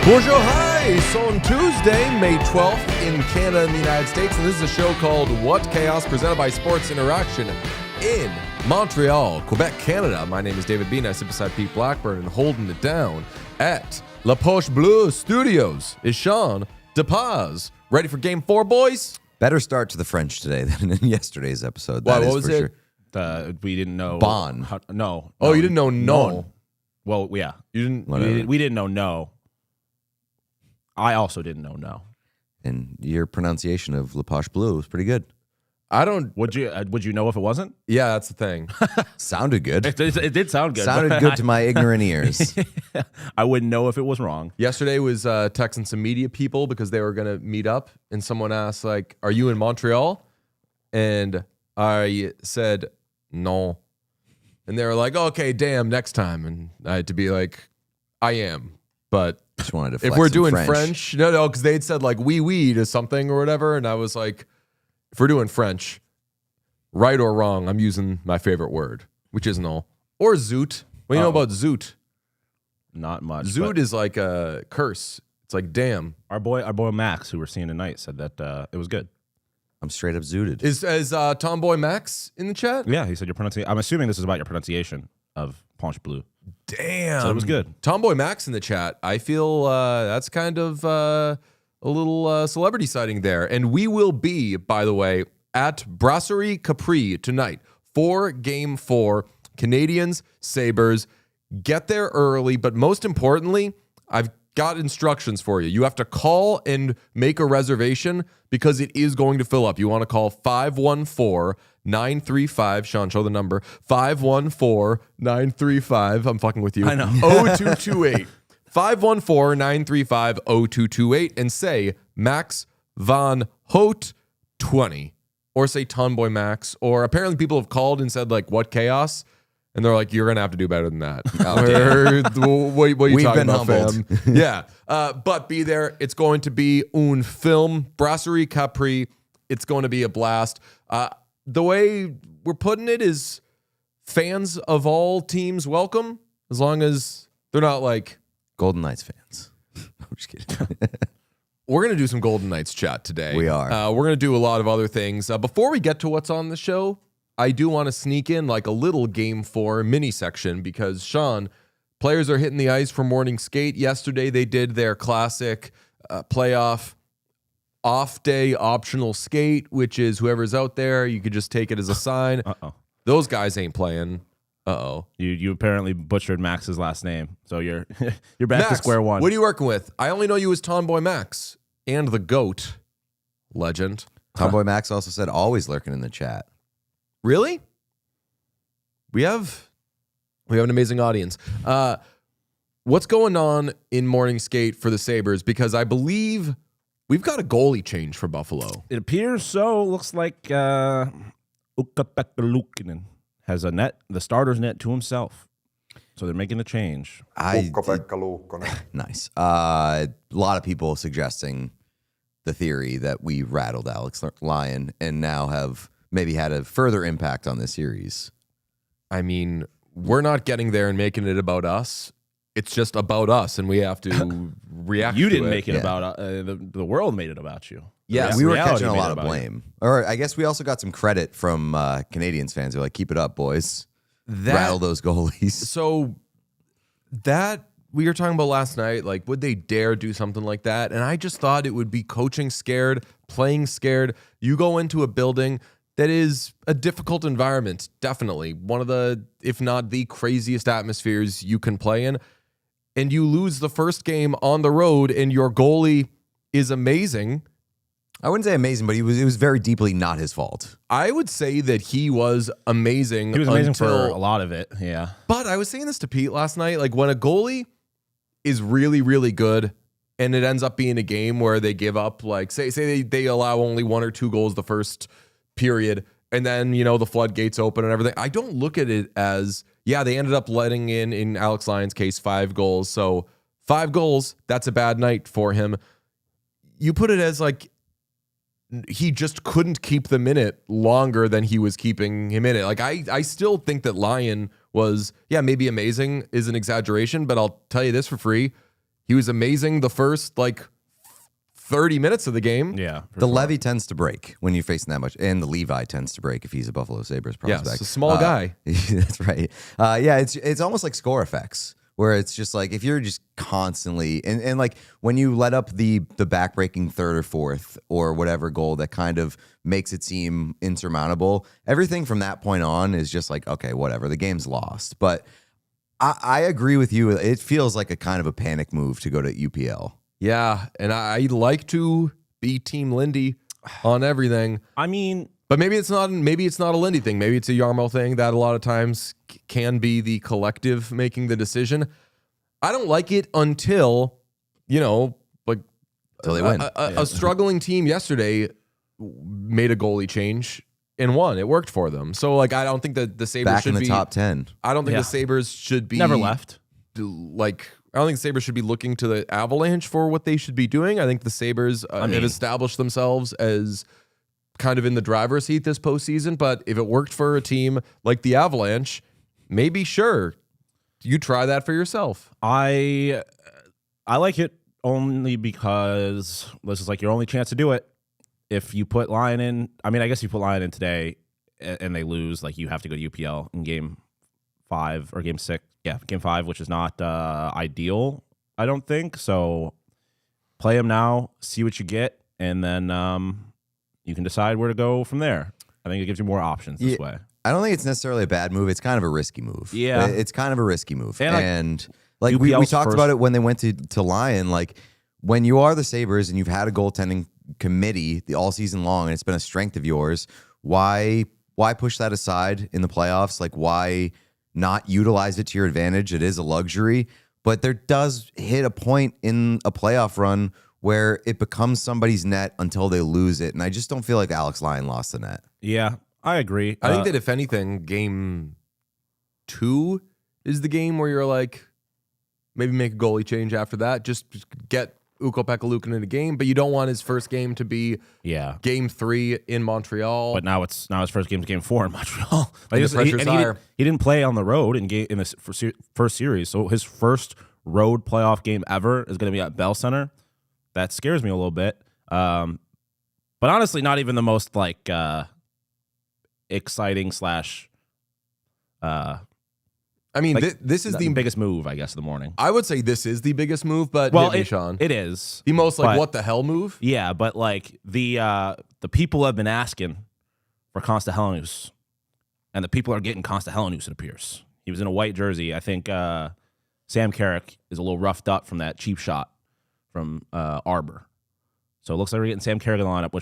Bonjour, hi! It's on Tuesday, May 12th in Canada and the United States, and this is a show called What Chaos, presented by Sports Interaction in Montreal, Quebec, Canada. My name is David Bean. I sit beside Pete Blackburn, and holding it down at La Poche Bleue Studios is Sean DePaz. Ready for Game 4, boys? Better start to the French today than in yesterday's episode. Why, what was it? Sure. We didn't know. Bon. No. Oh, you didn't know no. Well, yeah. You didn't. We didn't know no. I also didn't know no. And your pronunciation of La Poche Bleue was pretty good. I don't. Would you know if it wasn't? Yeah, that's the thing. Sounded good. It did sound good. Sounded good to my ignorant ears. I wouldn't know if it was wrong. Yesterday was texting some media people because they were going to meet up, and someone asked, like, are you in Montreal? And I said, no. And they were like, okay, damn, next time. And I had to be like, I am. But Just wanted to if flex we're some doing French, no, because they'd said like oui to something or whatever. And I was like, if we're doing French, right or wrong, I'm using my favorite word, which is no. Or zoot. What do you know about zoot? Not much. Zoot is like a curse. It's like, damn. Our boy Max, who we're seeing tonight, said that it was good. I'm straight up zooted. Is Tomboy Max in the chat? Yeah, he said your pronunciation. I'm assuming this is about your pronunciation of Ponche Bleu. Damn. So it was good. Tomboy Max in the chat. I feel that's kind of a little celebrity sighting there. And we will be, by the way, at Brasserie Capri tonight for Game 4. Canadians, Sabres. Get there early, but most importantly, I've got instructions for you. You have to call and make a reservation because it is going to fill up. You want to call 514-935. Sean, show the number. 514-935. I'm fucking with you. I know. 0228. 514-935-0228 and say Max Van Hout 20. Or say Tomboy Max. Or apparently people have called and said, like, what chaos? And they're like, you're going to have to do better than that. What are you We've talking been about, humbled. fam? Yeah. But be there. It's going to be un film. Brasserie Capri. It's going to be a blast. The way we're putting it is fans of all teams welcome, as long as they're not like Golden Knights fans. I'm just kidding. We're going to do some Golden Knights chat today. We are. We're going to do a lot of other things. Before we get to what's on the show, I do want to sneak in like a little Game 4 mini section because, Sean, players are hitting the ice for morning skate. Yesterday, they did their classic playoff off-day optional skate, which is whoever's out there, you could just take it as a sign. Uh-oh. Those guys ain't playing. Uh-oh. You apparently butchered Max's last name, so you're back Max, to square one. what are you working with? I only know you as Tomboy Max and the GOAT legend. Tomboy Max also said always lurking in the chat. Really? We have an amazing audience. What's going on in morning skate for the Sabres? Because I believe we've got a goalie change for Buffalo. It appears so. Looks like Ukko-Pekka Luukkonen has the starter's net to himself. So they're making a change. Ukko-Pekka Luukkonen. Nice. A lot of people suggesting the theory that we rattled Alex Lyon and now have maybe had a further impact on the series. I mean, we're not getting there and making it about us. It's just about us, and we have to react. You to didn't it. make it about the world made it about you. Yeah, we were Reality catching a made lot it of about you. blame. Or I guess we also got some credit from Canadians fans who are like, keep it up, boys. Rattle those goalies. So that we were talking about last night, like, would they dare do something like that? And I just thought it would be coaching scared, playing scared. You go into a building that is a difficult environment, definitely. One of the, if not the craziest atmospheres you can play in. And you lose the first game on the road and your goalie is amazing. I wouldn't say amazing, but it was very deeply not his fault. I would say that he was amazing. He was amazing for until, a lot of it, yeah. But I was saying this to Pete last night, like when a goalie is really, really good and it ends up being a game where they give up, like say they allow only 1 or 2 goals the first period, and then, you know, the floodgates open and everything. I don't look at it as, yeah, they ended up letting in Alex Lyon's case, 5 goals. So 5 goals, that's a bad night for him. You put it as like, he just couldn't keep them in it longer than he was keeping him in it. Like, I still think that Lyon was, yeah, maybe amazing is an exaggeration, but I'll tell you this for free. He was amazing the first 30 minutes of the game. Yeah. The levy tends to break when you're facing that much, and the Levi tends to break if he's a Buffalo Sabres prospect. Yes, a small guy. That's right. Yeah, it's almost like score effects, where it's just like if you're just constantly and like when you let up the backbreaking third or fourth or whatever goal that kind of makes it seem insurmountable, everything from that point on is just like, okay, whatever, the game's lost. But I agree with you. It feels like a kind of a panic move to go to UPL. Yeah, and I like to be Team Lindy on everything. I mean, but maybe it's not a Lindy thing. Maybe it's a Yarmo thing that a lot of times can be the collective making the decision. I don't like it until, until they win. A struggling team yesterday made a goalie change and won. It worked for them. So I don't think that the Sabres back should in the top 10. I don't think the Sabres should be never left. I don't think the Sabres should be looking to the Avalanche for what they should be doing. I think the Sabres have established themselves as kind of in the driver's seat this postseason. But if it worked for a team like the Avalanche, maybe sure, you try that for yourself. I like it only because this is your only chance to do it. If you put Lyon in, I guess you put Lyon in today and they lose, you have to go to UPL in game 5 or game 6. Yeah, game 5, which is not ideal, I don't think. So play him now, see what you get, and then you can decide where to go from there. I think it gives you more options this way. I don't think it's necessarily a bad move. It's kind of a risky move. Yeah. It's kind of a risky move. And, we talked about it when they went to Lyon. When you are the Sabres and you've had a goaltending committee all season long and it's been a strength of yours, why push that aside in the playoffs? Why not utilize it to your advantage? It is a luxury, but there does hit a point in a playoff run where it becomes somebody's net until they lose it. And I just don't feel like Alex Lyon lost the net. Yeah, I agree. I think that if anything, game 2 is the game where you're maybe make a goalie change after that. Just get Ukko-Pekka Luukkonen in the game, but you don't want his first game to be game 3 in Montreal. But now his first game is game 4 in Montreal. He didn't play on the road in this first series, so his first road playoff game ever is going to be at Bell Center. That scares me a little bit. But honestly, not even the most exciting slash. This is the biggest move, I guess, of the morning. I would say this is the biggest move, but Sean. It is the most what the hell move. Yeah, but the people have been asking for Consta-Helenius, and the people are getting Consta-Helenius, it appears. He was in a white jersey. I think Sam Carrick is a little roughed up from that cheap shot from Arbor. So it looks like we're getting Sam Carrick in the lineup,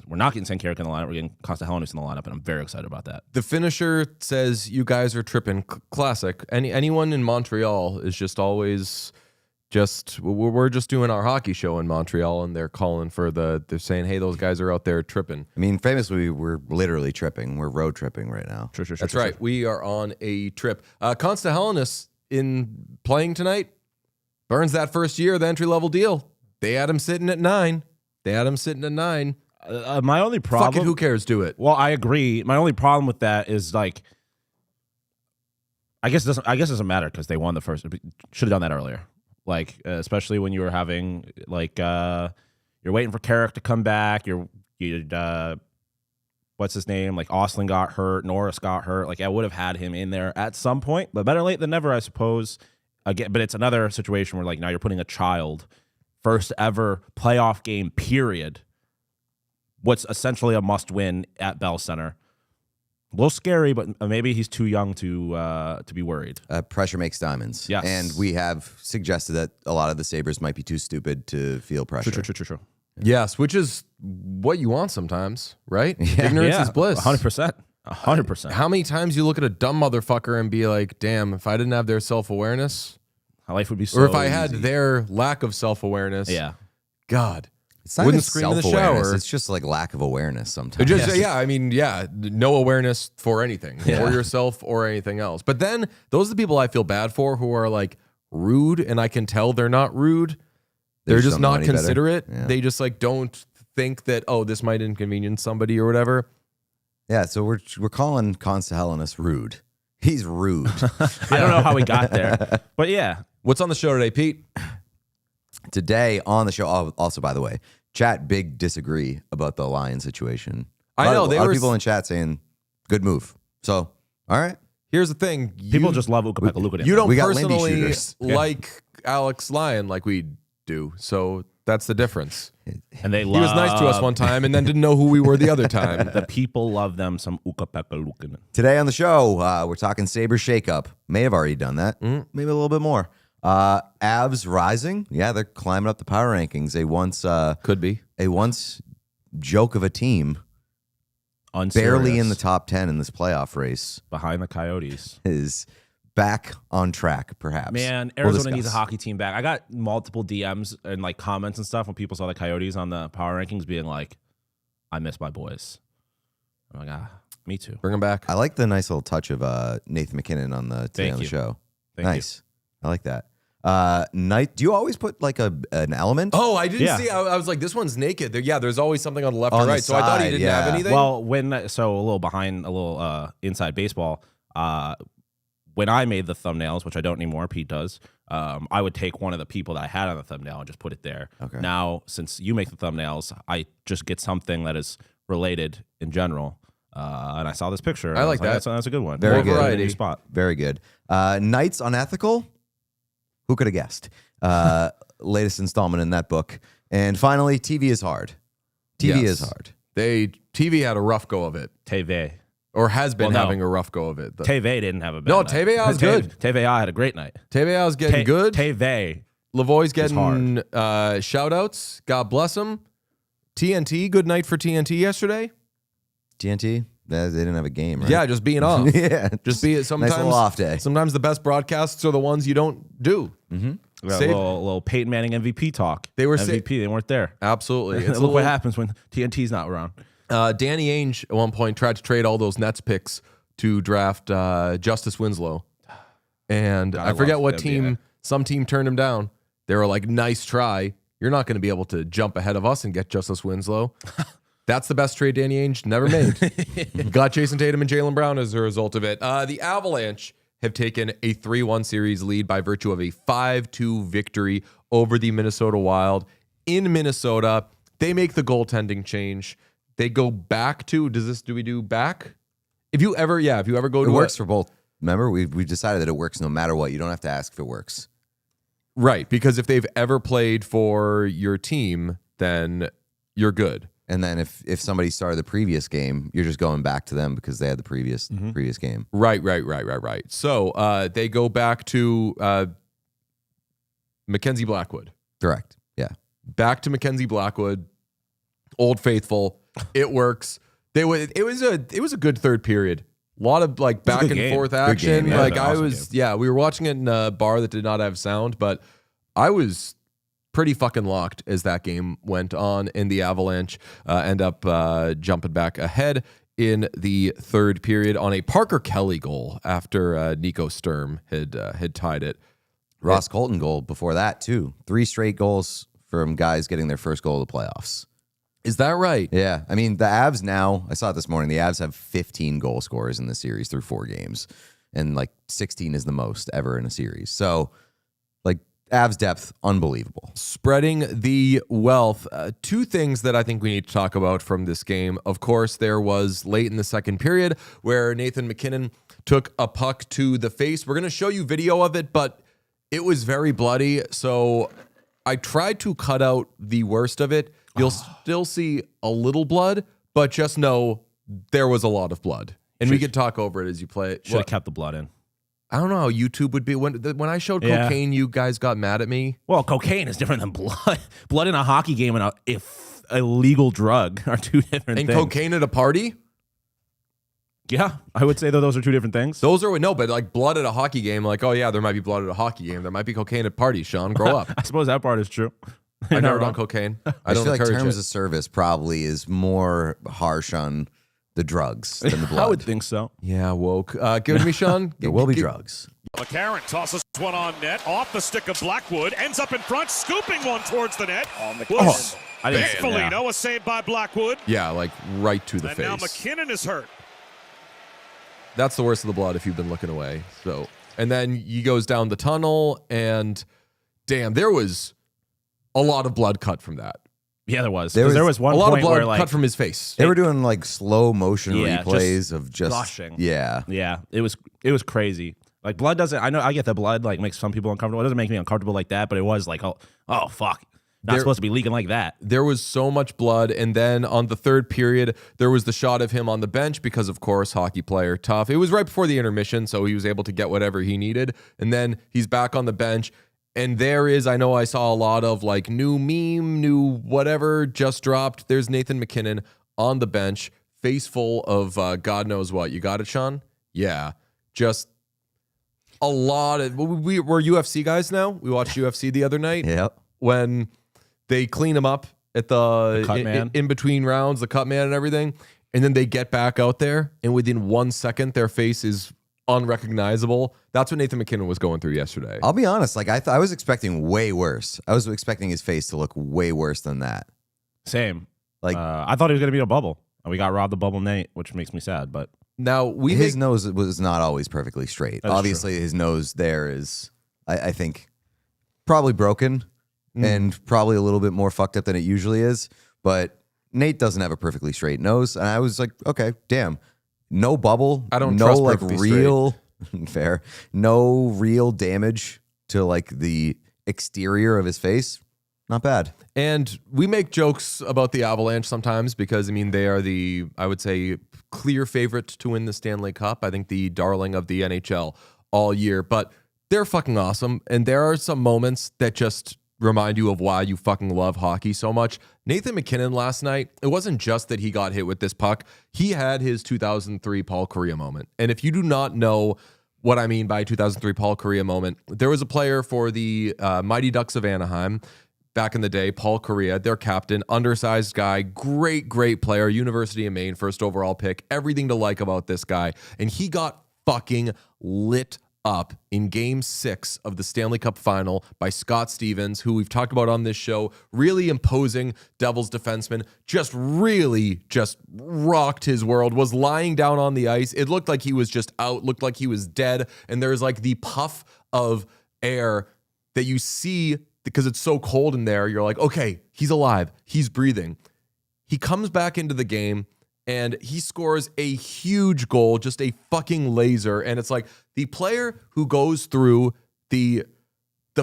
we're not getting Sam Carrick in the lineup. We're getting Consta-Helenius in the lineup, and I'm very excited about that. The finisher says, you guys are tripping. Classic. Anyone in Montreal is just always we're just doing our hockey show in Montreal, and they're calling for they're saying, hey, those guys are out there tripping. Famously, we're literally tripping. We're road tripping right now. Sure. That's right. We are on a trip. Consta-Helenius in playing tonight burns that first year of the entry-level deal. They had him sitting at 9. My only problem... Fuck it, who cares? Do it. Well, I agree. My only problem with that is, I guess it doesn't matter because they won the first... Should have done that earlier. Especially when you were having, you're waiting for Carrick to come back. What's his name? Osling got hurt. Norris got hurt. I would have had him in there at some point, but better late than never, I suppose. Again, but it's another situation where, now you're putting a child... First ever playoff game, period. What's essentially a must-win at Bell Center. A little scary, but maybe he's too young to be worried. Pressure makes diamonds. Yes. And we have suggested that a lot of the Sabres might be too stupid to feel pressure. True. Yes, which is what you want sometimes, right? Ignorance is bliss. 100%. How many times you look at a dumb motherfucker and be like, damn, if I didn't have their self-awareness... My life would be so Or if I easy. had their lack of self-awareness, God, it's not wouldn't even scream in the self-awareness. shower. It's just lack of awareness sometimes. No awareness for anything, or yourself or anything else. But then those are the people I feel bad for who are rude, and I can tell they're not rude. They're just not considerate. Yeah. They just don't think that, this might inconvenience somebody or whatever. Yeah, so we're calling Consta-Helenius rude. He's rude. I don't know how we got there, but yeah. What's on the show today, Pete? Today on the show, also, by the way, chat big disagree about the Lions situation. I know. A lot of people in chat saying, good move. So, all right. Here's the thing. People just love Ukko-Pekka-Luukkonen. You don't We got Lindy personally shooters. like Alex Lyon like we do. So that's the difference. And they He was nice to us one time and then didn't know who we were the other time. The people love them some Ukko-Pekka-Luukkonen. Today on the show, we're talking Sabre shakeup. May have already done that. Maybe a little bit more. Avs rising. Yeah, they're climbing up the power rankings. Could be. A once joke of a team. Unserious. Barely in the top 10 in this playoff race. Behind the Coyotes. Is back on track, perhaps. Man, We'll Arizona needs a discuss. hockey team back. I got multiple DMs and like comments and stuff when people saw the Coyotes on the power rankings being like, I miss my boys. I'm like, me too. Bring him back. I like the nice little touch of Nathan MacKinnon on the today Thank on the you. show. Thank nice. I like that. Night. Do you always put like an element? Oh, I didn't Yeah. see. I was like, this one's naked. There's always something on the left On or the right. So I thought he side, didn't have yeah. anything. Well, a little inside baseball. When I made the thumbnails, which I don't anymore, Pete does, I would take one of the people that I had on the thumbnail and just put it there. Okay. Now, since you make the thumbnails, I just get something that is related in general. And I saw this picture. and I was like that. That's a good one. Very More good. variety. New spot. Very good. Knights Unethical. Who could have guessed? Latest installment in that book. And finally, TV is hard. TV Yes. is hard. TV had a rough go of it, Teve. or has been Well, no. having a rough go of it. Teve didn't have a bad No, night. Teve was good. Teve had a great night. Teve was getting good. Teve. Lavoie's was getting shout outs. God bless him. TNT, good night for TNT yesterday. TNT, they didn't have a game, right? Yeah, just being off. yeah. Just be it. Sometimes Nice little off day. Sometimes the best broadcasts are the ones you don't do. We got a Save- little Peyton Manning MVP talk. They were MVP. They weren't there. Absolutely. It's a Look little- what happens when TNT's not around. Danny Ainge at one point tried to trade all those Nets picks to draft Justice Winslow. And God, I forget love what the team, NBA. some team turned him down. They were like, nice try. You're not going to be able to jump ahead of us and get Justice Winslow. That's the best trade Danny Ainge never made. Got Jason Tatum and Jaylen Brown as a result of it. The Avalanche have taken a 3-1 series lead by virtue of a 5-2 victory over the Minnesota Wild in Minnesota. They make the goaltending change. They go back to, do we do back? If you ever go to It works for both. Remember, we decided that it works no matter what. You don't have to ask if it works. Right, because if they've ever played for your team, then you're good. And then if somebody started the previous game, you're just going back to them because they had the previous game. Right. So they go back to Mackenzie Blackwood. Correct. Yeah. Back to Mackenzie Blackwood. Old Faithful. It works. It was a good third period. A lot of like back good and game. forth Good action. game, yeah. Like It was an awesome game. we were watching it in a bar that did not have sound, but I was pretty fucking locked as that game went on, and the Avalanche end up jumping back ahead in the third period on a Parker Kelly goal after Nico Sturm had tied it. Ross Colton goal before that, too. 3 straight goals from guys getting their first goal of the playoffs. Is that right? Yeah. I mean, the Avs now, I saw it this morning, the Avs have 15 goal scorers in the series through 4 games. And like 16 is the most ever in a series. So, like, Avs depth, unbelievable. Spreading the wealth. 2 things that I think we need to talk about from this game. Of course, there was late in the second period where Nathan MacKinnon took a puck to the face. We're going to show you video of it, but it was very bloody. So I tried to cut out the worst of it. You'll still see a little blood, but just know there was a lot of blood. And we could talk over it as you play it. Should have kept the blood in. I don't know how YouTube would be. When I showed Yeah. cocaine, you guys got mad at me. Well, cocaine is different than blood. Blood in a hockey game and a illegal drug are 2 different And things. cocaine at a party? Yeah, I would say that those are 2 different things. Those are, no, but like blood at a hockey game, like, oh yeah, there might be blood at a hockey game. There might be cocaine at parties, Sean. Grow up. I suppose that part is true. I've never wrong. done cocaine. I I don't feel like encourage terms it. of service probably is more harsh on the drugs than the blood. I would think so. Yeah, woke. Give it to me, Sean. There will be drugs. McCarron tosses one on net, off the stick of Blackwood, ends up in front, scooping one towards the net. Was I didn't Vic Foligno, a save by Blackwood. Yeah, like right to the And face. now McKinnon is hurt. That's the worst of the blood if you've been looking away. So, and then he goes down the tunnel, and damn, there was a lot of blood cut from that. Yeah, there was. There There was one A lot point of blood where like cut from his face. They were doing like slow motion Yeah, replays of just gushing. Yeah. Yeah, it was crazy. Like blood doesn't. I know I get that blood like makes some people uncomfortable. It doesn't make me uncomfortable like that, but it was like oh fuck, not supposed to be leaking like that. There was so much blood, and then on the third period, there was the shot of him on the bench because, of course, hockey player, tough. It was right before the intermission, so he was able to get whatever he needed, and then he's back on the bench, and there is, I know I saw a lot of like new meme, new whatever just dropped. There's Nathan MacKinnon on the bench, face full of God knows what. You got it, Sean? Yeah, just a lot of. We're UFC guys now. We watched UFC the other night. Yep. When they clean him up at the cut man. in between rounds, the cut man and everything, and then they get back out there, and within 1 second, their face is unrecognizable. That's what Nathan MacKinnon was going through yesterday. I'll be honest, like I was expecting way worse. I was expecting his face to look way worse than that. Same. Like I thought he was gonna be a bubble, and we got robbed the bubble Nate, which makes me sad. But Now his nose was not always perfectly straight. That's Obviously, his nose there is, I think, probably broken and probably a little bit more fucked up than it usually is. But Nate doesn't have a perfectly straight nose, and I was like, okay, damn, no bubble. I don't no trust like perfectly real fair, no real damage to like the exterior of his face. Not bad. And we make jokes about the Avalanche sometimes because, I mean, they are I would say, clear favorite to win the Stanley Cup. I think the darling of the NHL all year. But they're fucking awesome. And there are some moments that just remind you of why you fucking love hockey so much. Nathan MacKinnon last night, it wasn't just that he got hit with this puck. He had his 2003 Paul Kariya moment. And if you do not know what I mean by 2003 Paul Kariya moment, there was a player for the Mighty Ducks of Anaheim back in the day, Paul Kariya, their captain, undersized guy, great player, University of Maine, first overall pick, everything to like about this guy. And he got fucking lit up in Game 6 of the Stanley Cup Final by Scott Stevens, who we've talked about on this show, really imposing Devils defenseman, just rocked his world, was lying down on the ice. It looked like he was just out, looked like he was dead. And there's like the puff of air that you see because it's so cold in there. You're like, okay, he's alive. He's breathing. He comes back into the game and he scores a huge goal, just a fucking laser. And it's like the player who goes through the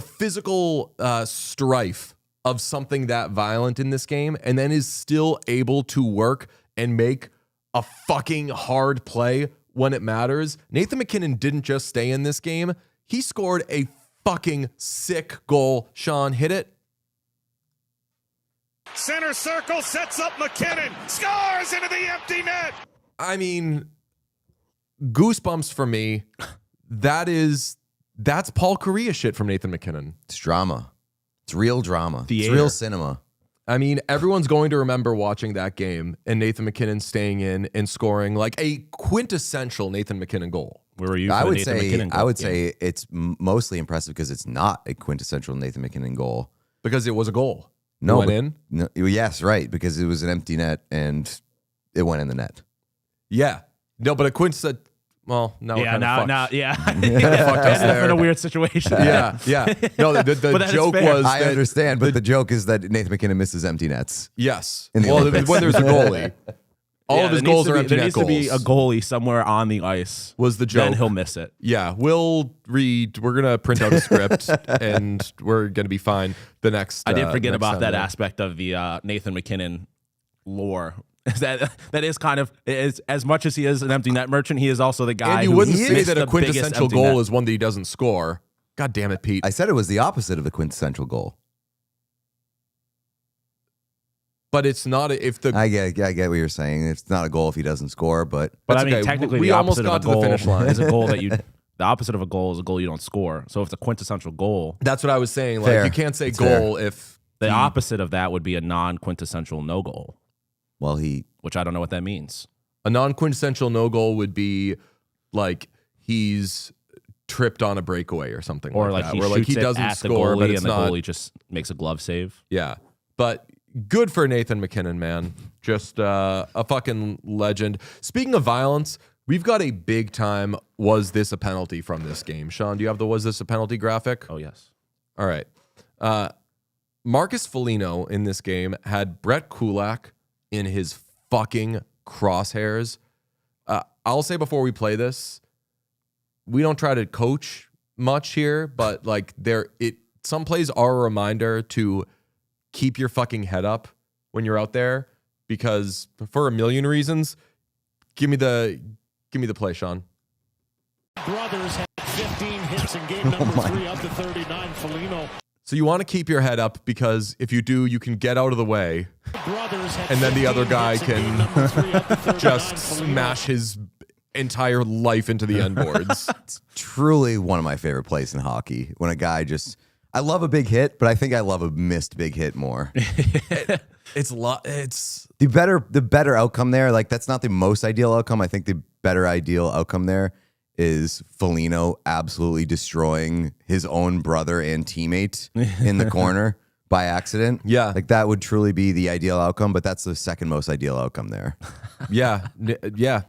physical strife of something that violent in this game and then is still able to work and make a fucking hard play when it matters. Nathan MacKinnon didn't just stay in this game. He scored a fucking sick goal. Sean, hit it. Center circle, sets up MacKinnon, scores into the empty net. I mean, goosebumps for me. That's Paul Kariya shit from Nathan MacKinnon. It's drama. It's real drama. Theater. It's real cinema. I mean, everyone's going to remember watching that game and Nathan MacKinnon staying in and scoring like a quintessential Nathan MacKinnon goal. where were you? For I the would Nathan say MacKinnon I would game? say it's mostly impressive because it's not a quintessential Nathan MacKinnon goal. Because it was a goal. No, It went but- in? No, yes, right, because it was an empty net and it went in the net. Yeah. No, but a quintessential. Well, now we're Yeah, kind of now, fucked. yeah. fucked us That's there. in a weird situation. Yeah, yeah. No, the But that is joke fair. was I that, understand, but the joke is that Nathan MacKinnon misses empty nets. yes. In the Well, Olympics. when there's a goalie, all Yeah, of his there needs goals to are be- empty There net needs goals. to be a goalie somewhere on the ice. Was the joke. Then he'll miss it. Yeah, we're gonna print out a script and we're gonna be fine the next. I did forget next about time that there. aspect of the Nathan MacKinnon lore. That is kind of is as much as he is an empty net merchant, he is also the guy. And you who wouldn't say missed that a the biggest quintessential empty goal net. is one that he doesn't score. God damn it, Pete. I said it was the opposite of the quintessential goal. But it's not if the. I get what you're saying. It's not a goal if he doesn't score, but But That's I mean, okay. technically, We the almost opposite got of to a the goal finish line. is a goal that you. The opposite of a goal is a goal you don't score. So if it's a quintessential goal, That's what I was saying. Like Fair. you can't say It's goal if the opposite of that would be a non-quintessential no goal, well, he which I don't know what that means. a non-quintessential no goal would be like he's tripped on a breakaway or something, Or like like that, he where shoots like he it doesn't at the score, goalie but it's and the not. goalie just makes a glove save. Yeah, but good for Nathan MacKinnon, man. Just a fucking legend. Speaking of violence, we've got a big time. Was this a penalty from this game? Sean, do you have the was this a penalty graphic? Oh yes. All right. Marcus Foligno in this game had Brett Kulak in his fucking crosshairs. I'll say before we play this, we don't try to coach much here, but like some plays are a reminder to keep your fucking head up when you're out there, because for a million reasons. Give me the play, Sean. Brothers had 15 hits in game number 3 up to 39. Foligno. So you want to keep your head up, because if you do, you can get out of the way, and then the other guy can just smash his entire life into the end boards. It's truly one of my favorite plays in hockey. When a guy I love a big hit, but I think I love a missed big hit more. It's the better outcome there. Like, that's not the most ideal outcome. I think the better ideal outcome there is Foligno absolutely destroying his own brother and teammate in the corner by accident. Yeah. Like, that would truly be the ideal outcome, but that's the second most ideal outcome there. Yeah.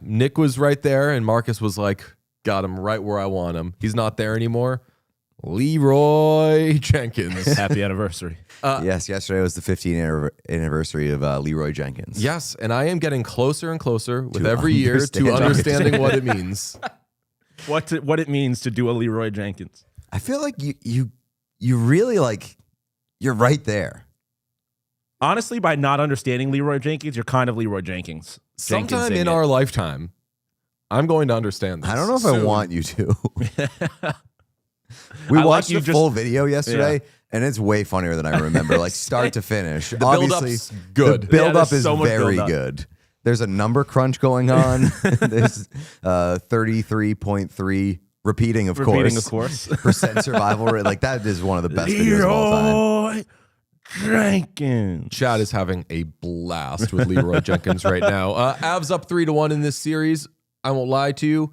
Nick was right there, and Marcus was like, got him right where I want him. He's not there anymore. Leroy Jenkins. Happy anniversary. Yes, yesterday was the 15th anniversary of Leroy Jenkins. Yes, and I am getting closer and closer with To every year to understanding what it means. What it means to do a Leroy Jenkins. I feel like you really, like, you're right there. Honestly, by not understanding Leroy Jenkins, you're kind of Leroy Jenkins. Sometime in our lifetime, I'm going to understand this. I don't know if I want you to. We I like watched you the just- full video yesterday, Yeah. and it's way funnier than I remember, like start to finish. The Obviously, build-up's good. The build-up there's is so much very build-up. good. There's a number crunch going on. There's 33.3 repeating, of course. Percent survival rate. Like, that is one of the best videos of all time. Leroy Jenkins. Chad is having a blast with Leroy Jenkins right now. Avs up 3-1 in this series. I won't lie to you.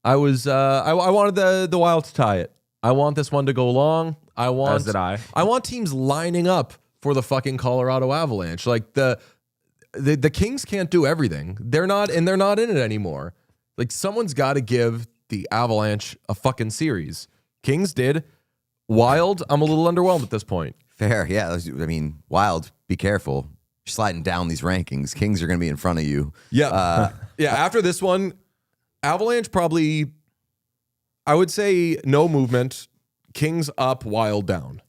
I wanted the Wild to tie it. I want this one to go long. As did I. I want teams lining up for the fucking Colorado Avalanche. Like, the Kings can't do everything. They're not in it anymore. Like, someone's got to give the Avalanche a fucking series. Kings did. Wild, I'm a little underwhelmed at this point. Fair, yeah. I mean, Wild, be careful. You're sliding down these rankings. Kings are going to be in front of you. Yeah. After this one, Avalanche probably, I would say no movement. Kings up, Wild down.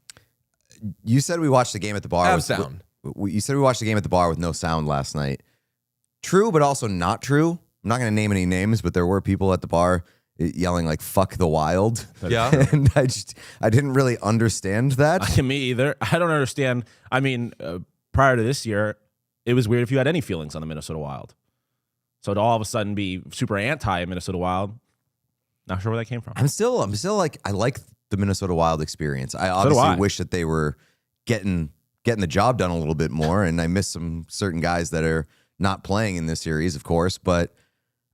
You said we watched the game at the bar. Avs down. You said we watched the game at the bar with no sound last night. True, but also not true. I'm not going to name any names, but there were people at the bar yelling like "fuck the Wild." Yeah. And I didn't really understand that. Me either. I don't understand. I mean, prior to this year, it was weird if you had any feelings on the Minnesota Wild. So to all of a sudden be super anti Minnesota Wild, not sure where that came from. I'm still like, I like the Minnesota Wild experience. I obviously wish that they were getting the job done a little bit more, and I miss some certain guys that are not playing in this series, of course, but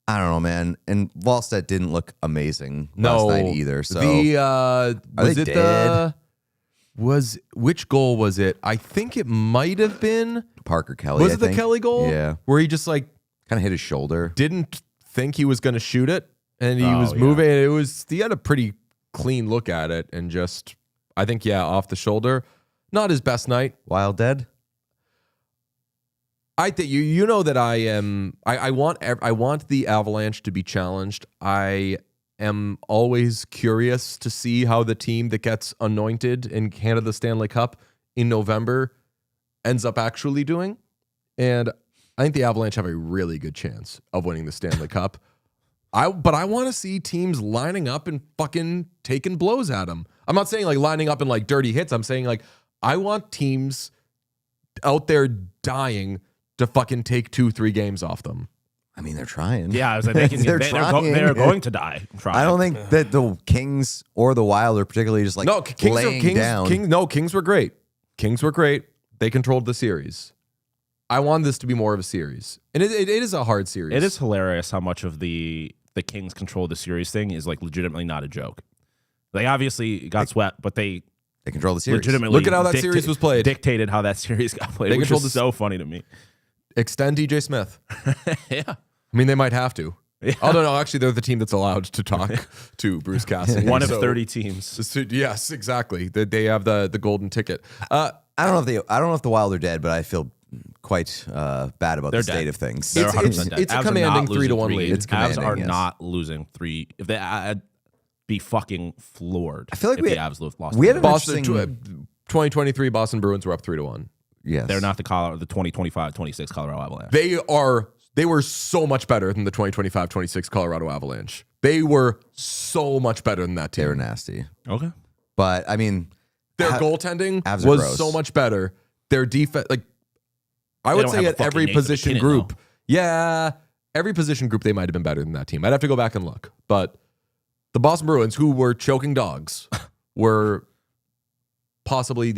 I don't know, man. And Wallstedt didn't look amazing last night either. So which goal was it? I think it might have been Parker Kelly. Was it the Kelly goal? Yeah. Where he just like Kind of hit his shoulder. didn't think he was going to shoot it, and he was moving. He had a pretty clean look at it, and just, I think, off the shoulder. Not his best night. Wild dead? I think you know that I am. I want the Avalanche to be challenged. I am always curious to see how the team that gets anointed in Canada Stanley Cup in November ends up actually doing, and I think the Avalanche have a really good chance of winning the Stanley Cup. But I want to see teams lining up and fucking taking blows at them. I'm not saying like lining up and like dirty hits. I'm saying like I want teams out there dying to fucking take 2-3 games off them. I mean, they're trying. Yeah, I was like, They're trying. they're going to die. Trying. I don't think that the Kings or the Wild are particularly just like laying down. Kings were great. Kings were great. They controlled the series. I want this to be more of a series. And it is a hard series. It is hilarious how much of the Kings control the series thing is like legitimately not a joke. They obviously got swept, but they control the series. legitimately Look at how that series was played. Dictated how that series got played, which is so funny to me. Extend DJ Smith. Yeah. I mean, they might have to. Yeah. Oh, no, actually, they're the team that's allowed to talk to Bruce Cassidy. One of 30 teams. Yes, exactly. They have the golden ticket. I I don't know if the Wild are dead, but I feel quite bad about the state of things. They're It's 100% dead. a Avs are commanding not losing 3-1 three lead. games. It's Avs commanding, are yes. not losing three. If they, I'd be fucking floored. I feel like if we the had- Avs lost. we had three. an Boston interesting- 2023 Boston Bruins were up 3-1. Yes. They're not the 2025-26 Colorado Avalanche. They were so much better than the 2025-26 Colorado Avalanche. They were so much better than that team. They were nasty. Okay. But, I mean, Their Ha- goaltending Avs are was gross. so much better. Their defense, like I They would don't say have a at every fucking Nathan position MacKinnon, group, though. yeah, every position group they might have been better than that team. I'd have to go back and look. But the Boston Bruins, who were choking dogs, were possibly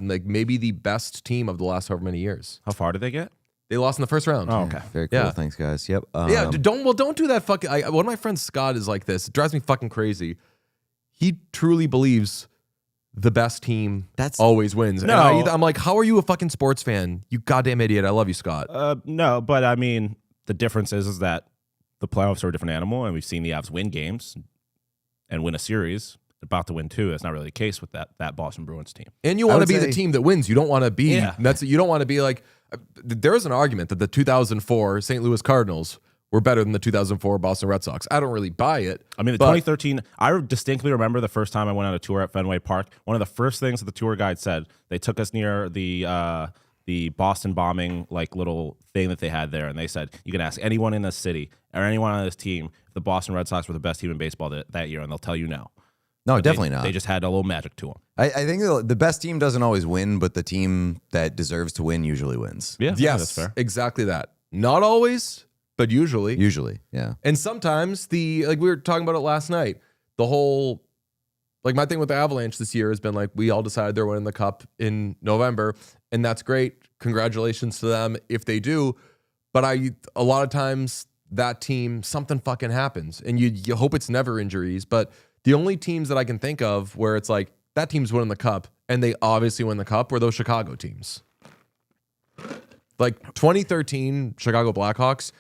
maybe the best team of the last however many years. How far did they get? They lost in the first round. Oh, okay. very cool. Yeah. Thanks, guys. Yep. Don't do that fucking. One of my friends, Scott, is like this. It drives me fucking crazy. He truly believes the best team always wins. And No. I'm like, how are you a fucking sports fan? You goddamn idiot. I love you, Scott. No, but I mean, the difference is that the playoffs are a different animal, and we've seen the Avs win games and win a series. About to win two. That's not really the case with that Boston Bruins team. And you want to would be say- the team that wins. You don't want to be. Yeah. You don't want to be like. There is an argument that the 2004 St. Louis Cardinals were better than the 2004 Boston Red Sox. I don't really buy it. I mean, the but 2013, I distinctly remember the first time I went on a tour at Fenway Park. One of the first things that the tour guide said, they took us near the Boston bombing like little thing that they had there, and they said, you can ask anyone in this city or anyone on this team if the Boston Red Sox were the best team in baseball that year, and they'll tell you no. No, But definitely they not. They just had a little magic to them. I think the best team doesn't always win, but the team that deserves to win usually wins. Yeah, yes, that's fair. exactly that. Not always, but usually. Usually, yeah. And sometimes like we were talking about it last night, the whole, like my thing with the Avalanche this year has been like, we all decided they're winning the cup in November, and that's great. Congratulations to them if they do. But a lot of times that team, something fucking happens, and you hope it's never injuries. But the only teams that I can think of where it's like that team's winning the cup and they obviously win the cup were those Chicago teams. Like 2013 Chicago Blackhawks,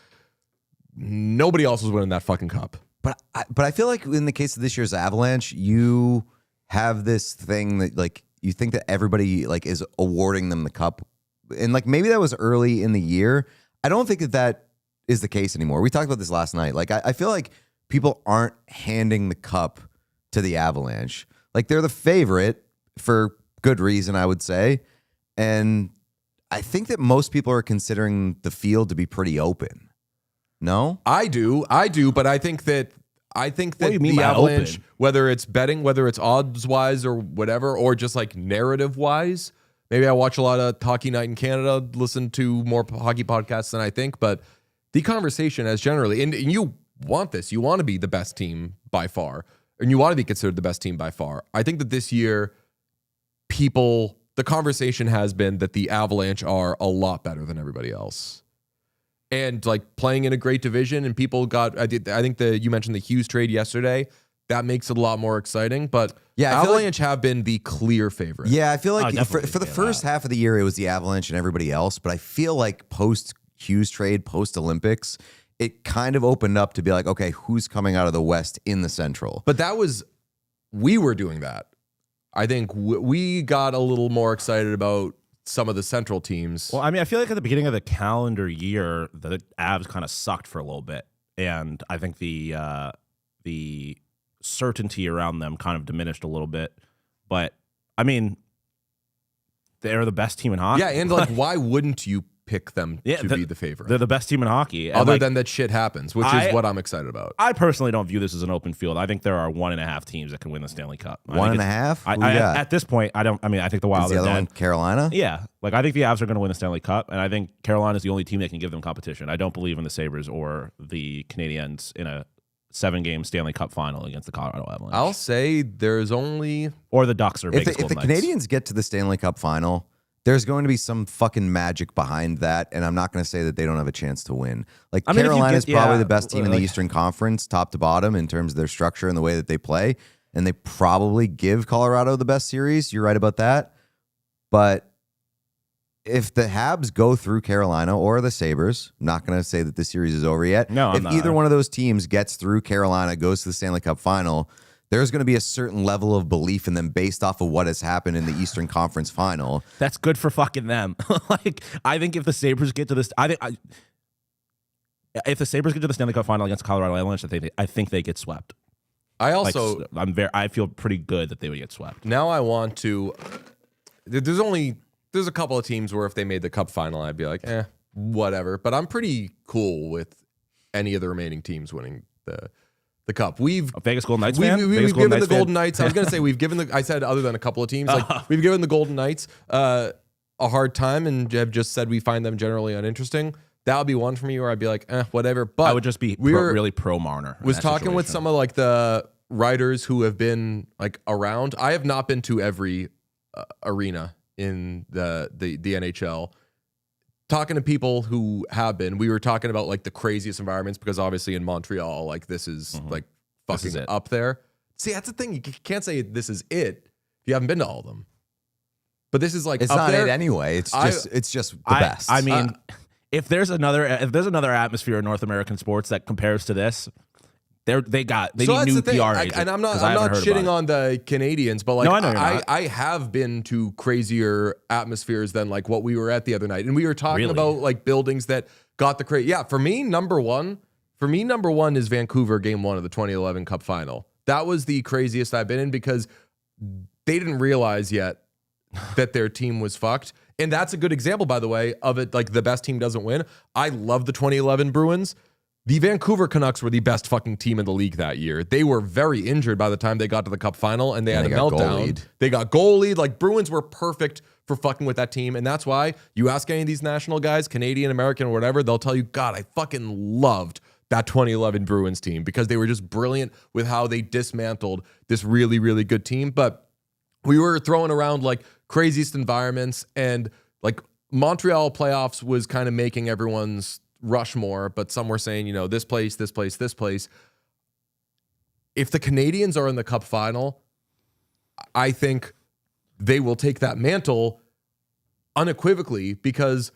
nobody else was winning that fucking cup. But I feel like in the case of this year's Avalanche, you have this thing that like you think that everybody like is awarding them the cup, and like maybe that was early in the year. I don't think that is the case anymore. We talked about this last night. Like I feel like people aren't handing the cup to the Avalanche. Like they're the favorite for good reason, I would say, and I think that most people are considering the field to be pretty open. No? I do, but I think that What do you mean the by Avalanche, open? whether it's betting, whether it's odds wise or whatever, or just like narrative wise, maybe I watch a lot of Hockey Night in Canada, listen to more hockey podcasts than I think, but the conversation has generally, and you want this, you want to be the best team by far, and you want to be considered the best team by far. I think that this year, the conversation has been that the Avalanche are a lot better than everybody else. And like playing in a great division, and people I think you mentioned the Hughes trade yesterday. That makes it a lot more exciting. But Yeah, I feel Avalanche have been the clear favorite. Yeah, I feel like definitely for the say first half of the year, it was the Avalanche and everybody else. But I feel like post Hughes trade, post Olympics, it kind of opened up to be like, okay, who's coming out of the West in the Central? But we were doing that. I think we got a little more excited about some of the Central teams. Well, I mean, I feel like at the beginning of the calendar year, the Avs kind of sucked for a little bit, and I think the certainty around them kind of diminished a little bit. But I mean, they're the best team in hockey. Yeah, and like, why wouldn't you pick them to be the favorite? They're the best team in hockey. And Other like, than that shit happens, which is what I'm excited about. I personally don't view this as an open field. I think there are 1.5 teams that can win the Stanley Cup. I think 1.5? I Who you got? at this point, I think the Is Wild the are other dead. one Carolina? Yeah, like I think the Avs are going to win the Stanley Cup, and I think Carolina is the only team that can give them competition. I don't believe in the Sabres or the Canadiens in a 7-game Stanley Cup final against the Colorado Avalanche. I'll say there's only Or the Ducks or If Vegas the Golden Knights. Canadians get to the Stanley Cup final, there's going to be some fucking magic behind that, and I'm not going to say that they don't have a chance to win. Like I mean, if you Carolina is get- probably yeah, the best team in the like- Eastern Conference, top to bottom, in terms of their structure and the way that they play, and they probably give Colorado the best series. You're right about that, but if the Habs go through Carolina or the Sabres, I'm not going to say that the series is over yet. No, I'm if not. either one of those teams gets through Carolina, goes to the Stanley Cup final, there's going to be a certain level of belief in them based off of what has happened in the Eastern Conference Final. That's good for fucking them. Like, I think if the Sabres get to this, if the Sabres get to the Stanley Cup Final against Colorado Avalanche, I think they get swept. I also, I feel pretty good that they would get swept. now I want to. There's a couple of teams where if they made the Cup Final, I'd be like, whatever. But I'm pretty cool with any of the remaining teams winning the Cup. We've Vegas Golden Knights we've given the Golden fan? Knights. I was going to say we've given I said other than a couple of teams, like we've given the Golden Knights a hard time and have just said we find them generally uninteresting. That would be one for me where I'd be like, whatever. But I would just be really pro Marner. Was talking with some of like the writers who have been like around. I have not been to every arena in the NHL. Talking to people who have been, we were talking about like the craziest environments because obviously in Montreal, like this is like fucking up there. See, that's the thing. You can't say this is it if you haven't been to all of them. But this is like It's up not there. it anyway. It's just the best. I mean, if there's another atmosphere in North American sports that compares to this, they need new PR agents. And I'm not shitting on the Canadians, but like No, I know you're not. I have been to crazier atmospheres than like what we were at the other night. And we were talking about like buildings that got the crazy. Yeah, for me, number one is Vancouver game 1 of the 2011 Cup Final. That was the craziest I've been in because they didn't realize yet that their team was fucked. And that's a good example, by the way, of it. Like the best team doesn't win. I love the 2011 Bruins. The Vancouver Canucks were the best fucking team in the league that year. They were very injured by the time they got to the Cup Final, and they had a meltdown. They got goalied. Like Bruins were perfect for fucking with that team, and that's why you ask any of these national guys, Canadian, American, or whatever, they'll tell you, God, I fucking loved that 2011 Bruins team because they were just brilliant with how they dismantled this really, really good team. But we were throwing around like craziest environments, and like Montreal playoffs was kind of making everyone's Rushmore, but some were saying, this place, this place, this place. If the Canadians are in the Cup Final, I think they will take that mantle unequivocally because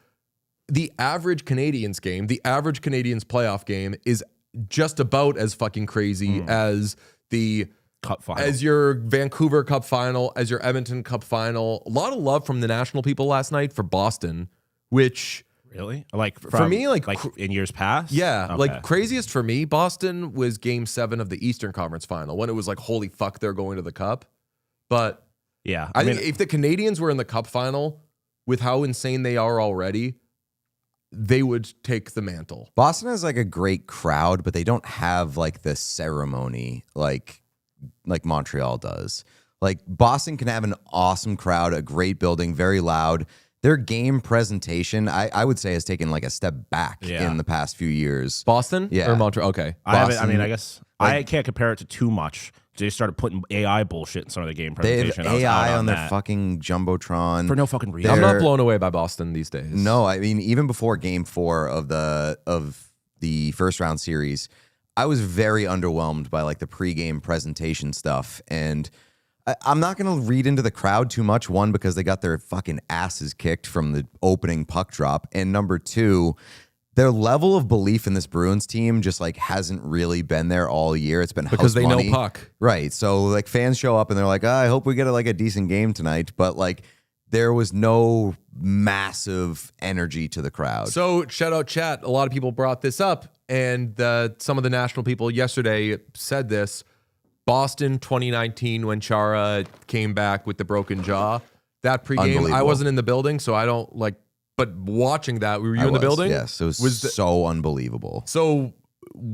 the average Canadians game, the average Canadians playoff game is just about as fucking crazy as the Cup Final, as your Vancouver Cup Final, as your Edmonton Cup Final. A lot of love from the national people last night for Boston, which... Really? Like for me, like in years past? Yeah. Okay. Like craziest for me, Boston was game 7 of the Eastern Conference Final when it was like, holy fuck, they're going to the Cup. But yeah, I think if the Canadians were in the Cup Final with how insane they are already, they would take the mantle. Boston has like a great crowd, but they don't have like the ceremony like Montreal does. Like Boston can have an awesome crowd, a great building, very loud. Their game presentation, I would say, has taken like a step back in the past few years. Boston? Yeah. Or Montreal? Okay. I guess I can't compare it to too much. They started putting AI bullshit in some of the game They presentation. have AI on their fucking Jumbotron. for no fucking reason. I'm not blown away by Boston these days. No, I mean, even before game 4 of the first round series, I was very underwhelmed by like the pregame presentation stuff. And I'm not going to read into the crowd too much. One, because they got their fucking asses kicked from the opening puck drop. And number 2, their level of belief in this Bruins team just like hasn't really been there all year. It's been because they money. know puck. Right. So like fans show up and they're like, I hope we get like a decent game tonight. But like there was no massive energy to the crowd. So shout out chat. A lot of people brought this up, and some of the national people yesterday said this. Boston 2019 when Chara came back with the broken jaw. That pregame, I wasn't in the building, so I don't like. But watching that, were you in the building? Yes, it was so unbelievable. So,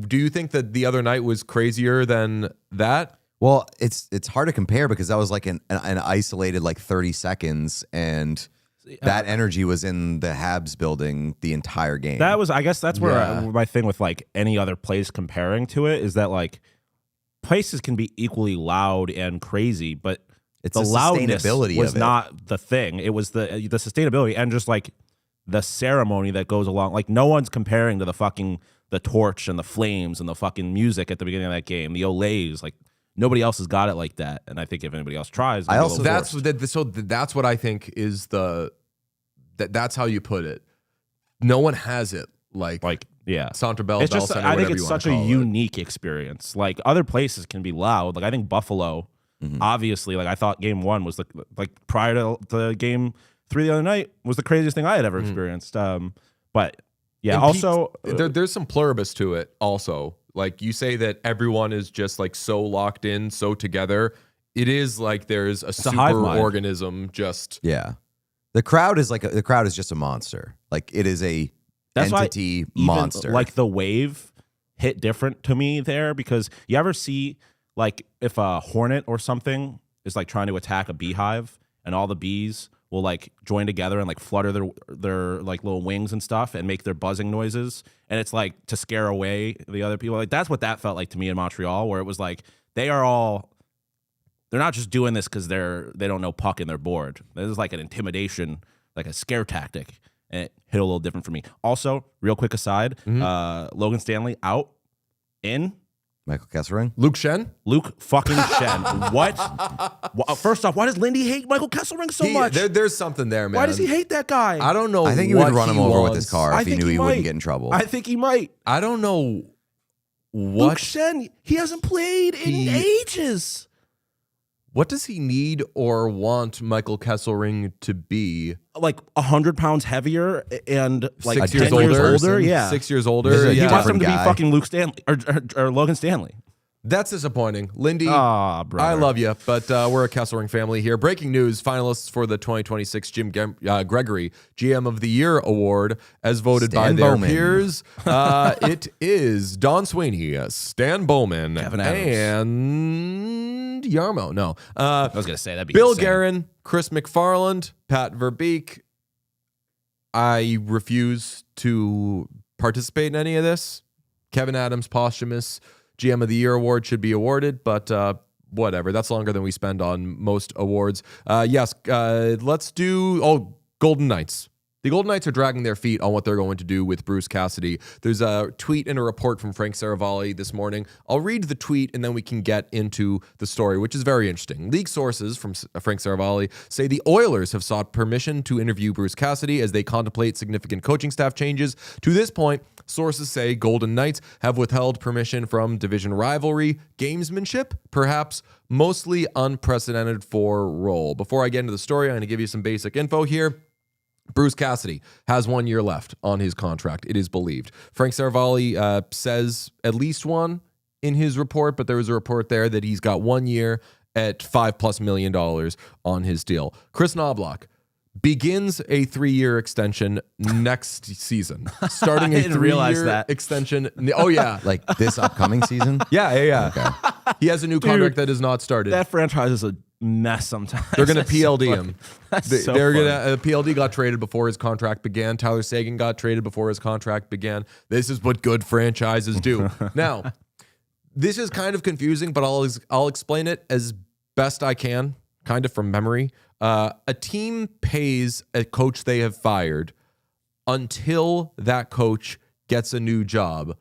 do you think that the other night was crazier than that? Well, it's hard to compare because that was like an isolated like 30 seconds, and that energy was in the Habs building the entire game. That was, I guess, that's where my thing with like any other place comparing to it is that like places can be equally loud and crazy, but it's the loudness sustainability was of it. Not the thing. It was the sustainability and just like the ceremony that goes along. Like no one's comparing to the torch and the flames and the fucking music at the beginning of that game, the Olays. Like nobody else has got it like that. And I think if anybody else tries, that's what I think is that's how you put it. No one has it like Yeah. Centre Bell, It's Bell just, Center, I think whatever it's you wanna such a call it. unique experience. Like other places can be loud. Like I think Buffalo, obviously, like I thought game 1 was like prior to game 3 the other night was the craziest thing I had ever experienced. But yeah, And also there's some pluribus to it also. Like you say that everyone is just like so locked in, so together. It is like there's a super hive mind. organism just Yeah. The crowd is just a monster. Like it is a That's why entity even, monster. like the wave hit different to me there because you ever see like if a hornet or something is like trying to attack a beehive and all the bees will like join together and like flutter their like little wings and stuff and make their buzzing noises and it's like to scare away the other people. Like that's what that felt like to me in Montreal, where it was like they're not just doing this because they don't know puck and they're bored. This is like an intimidation, like a scare tactic. And it hit a little different for me. Also, real quick aside, Logan Stanley out in Michael Kesselring. Luke Shen. Luke fucking Shen. What? First off, why does Lindy hate Michael Kesselring so much? There's something there, man. Why does he hate that guy? I don't know. I think he what would run him over with his wants. car I if he think knew he he might. wouldn't get in trouble. I think he might. I don't know Luke what. Shen, he hasn't played in ages. What does he need or want Michael Kesselring to be? Like 100 pounds heavier and like 6 10 years years older. older. Yeah. 6 years This older. is a He Yeah. wants him to be guy. fucking Luke Stanley or Logan Stanley. That's disappointing. Lindy, Ah, brother. I love you, but we're a Kesselring family here. Breaking news, finalists for the 2026 Jim Gregory GM of the Year Award, as voted by Stan their Bowman. peers. It is Don Sweeney, Stan Bowman, Kevin Adams. and Yarmo. No. I was going to say that'd be Bill insane. Guerin, Chris McFarland, Pat Verbeek. I refuse to participate in any of this. Kevin Adams, posthumous GM of the Year award should be awarded, but whatever. That's longer than we spend on most awards. Let's do Golden Knights. The Golden Knights are dragging their feet on what they're going to do with Bruce Cassidy. There's a tweet and a report from Frank Saravalli this morning. I'll read the tweet and then we can get into the story, which is very interesting. League sources from Frank Saravalli say the Oilers have sought permission to interview Bruce Cassidy as they contemplate significant coaching staff changes. To this point, sources say Golden Knights have withheld permission from division rivalry, gamesmanship, perhaps mostly unprecedented for role. Before I get into the story, I'm going to give you some basic info here. Bruce Cassidy has 1 year left on his contract, it is believed. Frank Saravalli says at least one in his report, but there was a report there that he's got 1 year at $5+ million on his deal. Chris Knobloch begins a 3-year extension next season, starting a didn't realize 3-year that. extension. Oh, yeah. like this upcoming season. Yeah. Okay. He has a new contract that is not started. That franchise is a mess sometimes. They're going to That's so PLD funny. him. That's so They're funny. going to PLD got traded before his contract began. Tyler Seguin got traded before his contract began. This is what good franchises do. Now, this is kind of confusing, but I'll explain it as best I can, kind of from memory. A team pays a coach they have fired until that coach gets a new job.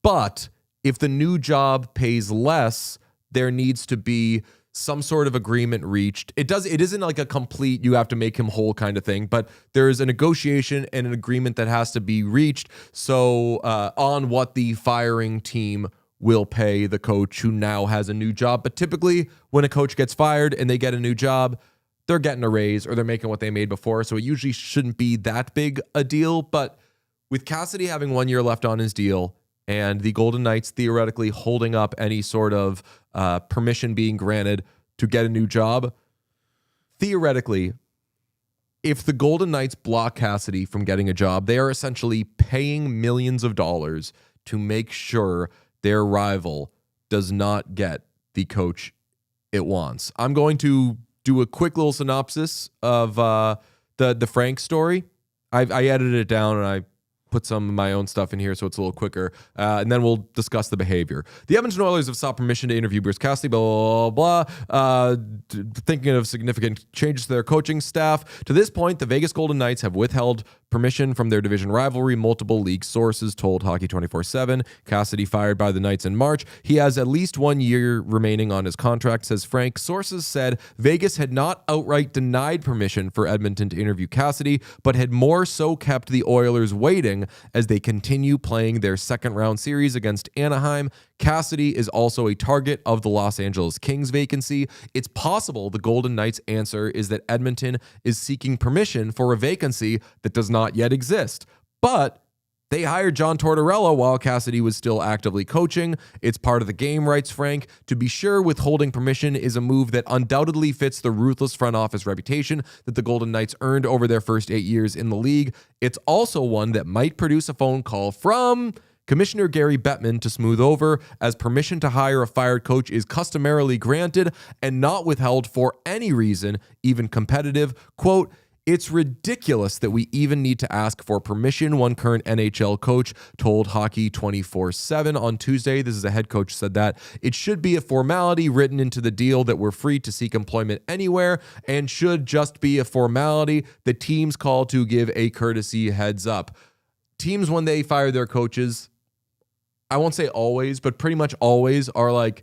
But if the new job pays less, there needs to be some sort of agreement reached. It isn't like a complete, you have to make him whole kind of thing, but there is a negotiation and an agreement that has to be reached. So on what the firing team will pay the coach who now has a new job. But typically when a coach gets fired and they get a new job, they're getting a raise or they're making what they made before. So it usually shouldn't be that big a deal. But with Cassidy having 1 year left on his deal and the Golden Knights theoretically holding up any sort of permission being granted to get a new job, theoretically, if the Golden Knights block Cassidy from getting a job, they are essentially paying millions of dollars to make sure their rival does not get the coach it wants. I'm going to do a quick little synopsis of the Frank story. I edited it down and I put some of my own stuff in here so it's a little quicker, and then we'll discuss the behavior. The Edmonton Oilers have sought permission to interview Bruce Cassidy, blah, blah, blah, thinking of significant changes to their coaching staff. To this point, the Vegas Golden Knights have withheld permission from their division rivalry, multiple league sources told Hockey 24/7. Cassidy fired by the Knights in March. He has at least 1 year remaining on his contract, says Frank. Sources said Vegas had not outright denied permission for Edmonton to interview Cassidy, but had more so kept the Oilers waiting as they continue playing their second-round series against Anaheim. Cassidy is also a target of the Los Angeles Kings vacancy. It's possible the Golden Knights' answer is that Edmonton is seeking permission for a vacancy that does not yet exist. But they hired John Tortorella while Cassidy was still actively coaching. It's part of the game, writes Frank. To be sure, withholding permission is a move that undoubtedly fits the ruthless front office reputation that the Golden Knights earned over their first 8 years in the league. It's also one that might produce a phone call from Commissioner Gary Bettman to smooth over, as permission to hire a fired coach is customarily granted and not withheld for any reason, even competitive. Quote, "It's ridiculous that we even need to ask for permission," one current NHL coach told Hockey 24/7 on Tuesday. This is a head coach said that. "It should be a formality written into the deal that we're free to seek employment anywhere, and should just be a formality that teams call to give a courtesy heads up." Teams, when they fire their coaches, I won't say always, but pretty much always are like,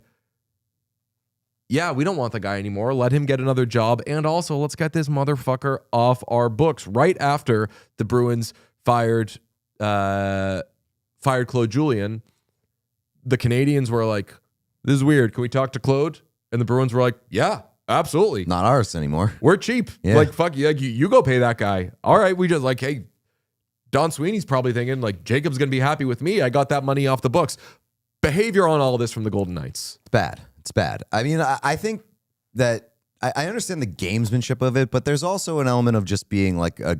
yeah, we don't want the guy anymore. Let him get another job. And also, let's get this motherfucker off our books. Right after the Bruins fired Claude Julien, the Canadians were like, this is weird. Can we talk to Claude? And the Bruins were like, yeah, absolutely. Not ours anymore. We're cheap. Yeah. Like, fuck yeah, you go pay that guy. All right, we just like, hey, Don Sweeney's probably thinking, like, Jacob's going to be happy with me. I got that money off the books. Behavior on all this from the Golden Knights. It's bad. It's bad. I mean, I think that I understand the gamesmanship of it, but there's also an element of just being like a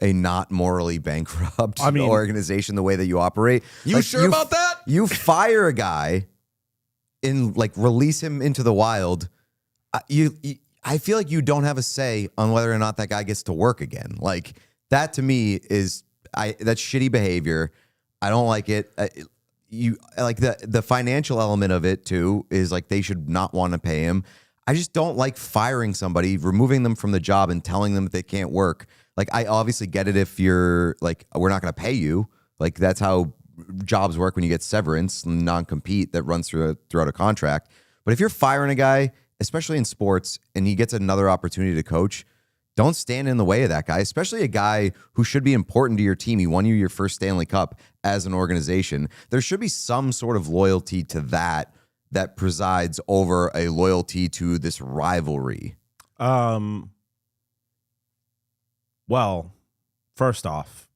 not morally bankrupt organization, the way that you operate. You sure about that? You fire a guy and like release him into the wild. I feel like you don't have a say on whether or not that guy gets to work again. Like, that to me is that's shitty behavior. I don't like it. You like the financial element of it too is like they should not want to pay him. I just don't like firing somebody, removing them from the job and telling them that they can't work. Like, I obviously get it if you're like, we're not going to pay you. Like, that's how jobs work when you get severance, non-compete that runs throughout a contract. But if you're firing a guy, especially in sports, and he gets another opportunity to coach, don't stand in the way of that guy, especially a guy who should be important to your team. He won you your first Stanley Cup as an organization. There should be some sort of loyalty to that presides over a loyalty to this rivalry. Well, first off,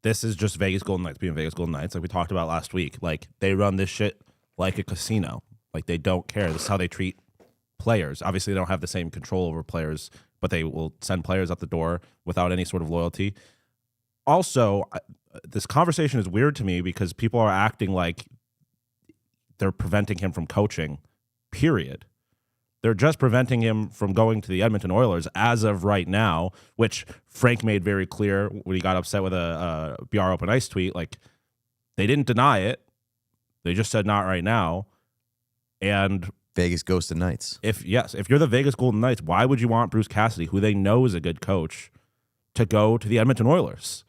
this is just Vegas Golden Knights being Vegas Golden Knights, like we talked about last week. Like, they run this shit like a casino. Like, they don't care. This is how they treat players. Obviously, they don't have the same control over players, but they will send players out the door without any sort of loyalty. Also, this conversation is weird to me because people are acting like they're preventing him from coaching, period. They're just preventing him from going to the Edmonton Oilers as of right now, which Frank made very clear when he got upset with a BR Open Ice tweet. Like, they didn't deny it. They just said not right now. And Vegas Ghosted Knights. If you're the Vegas Golden Knights, why would you want Bruce Cassidy, who they know is a good coach, to go to the Edmonton Oilers?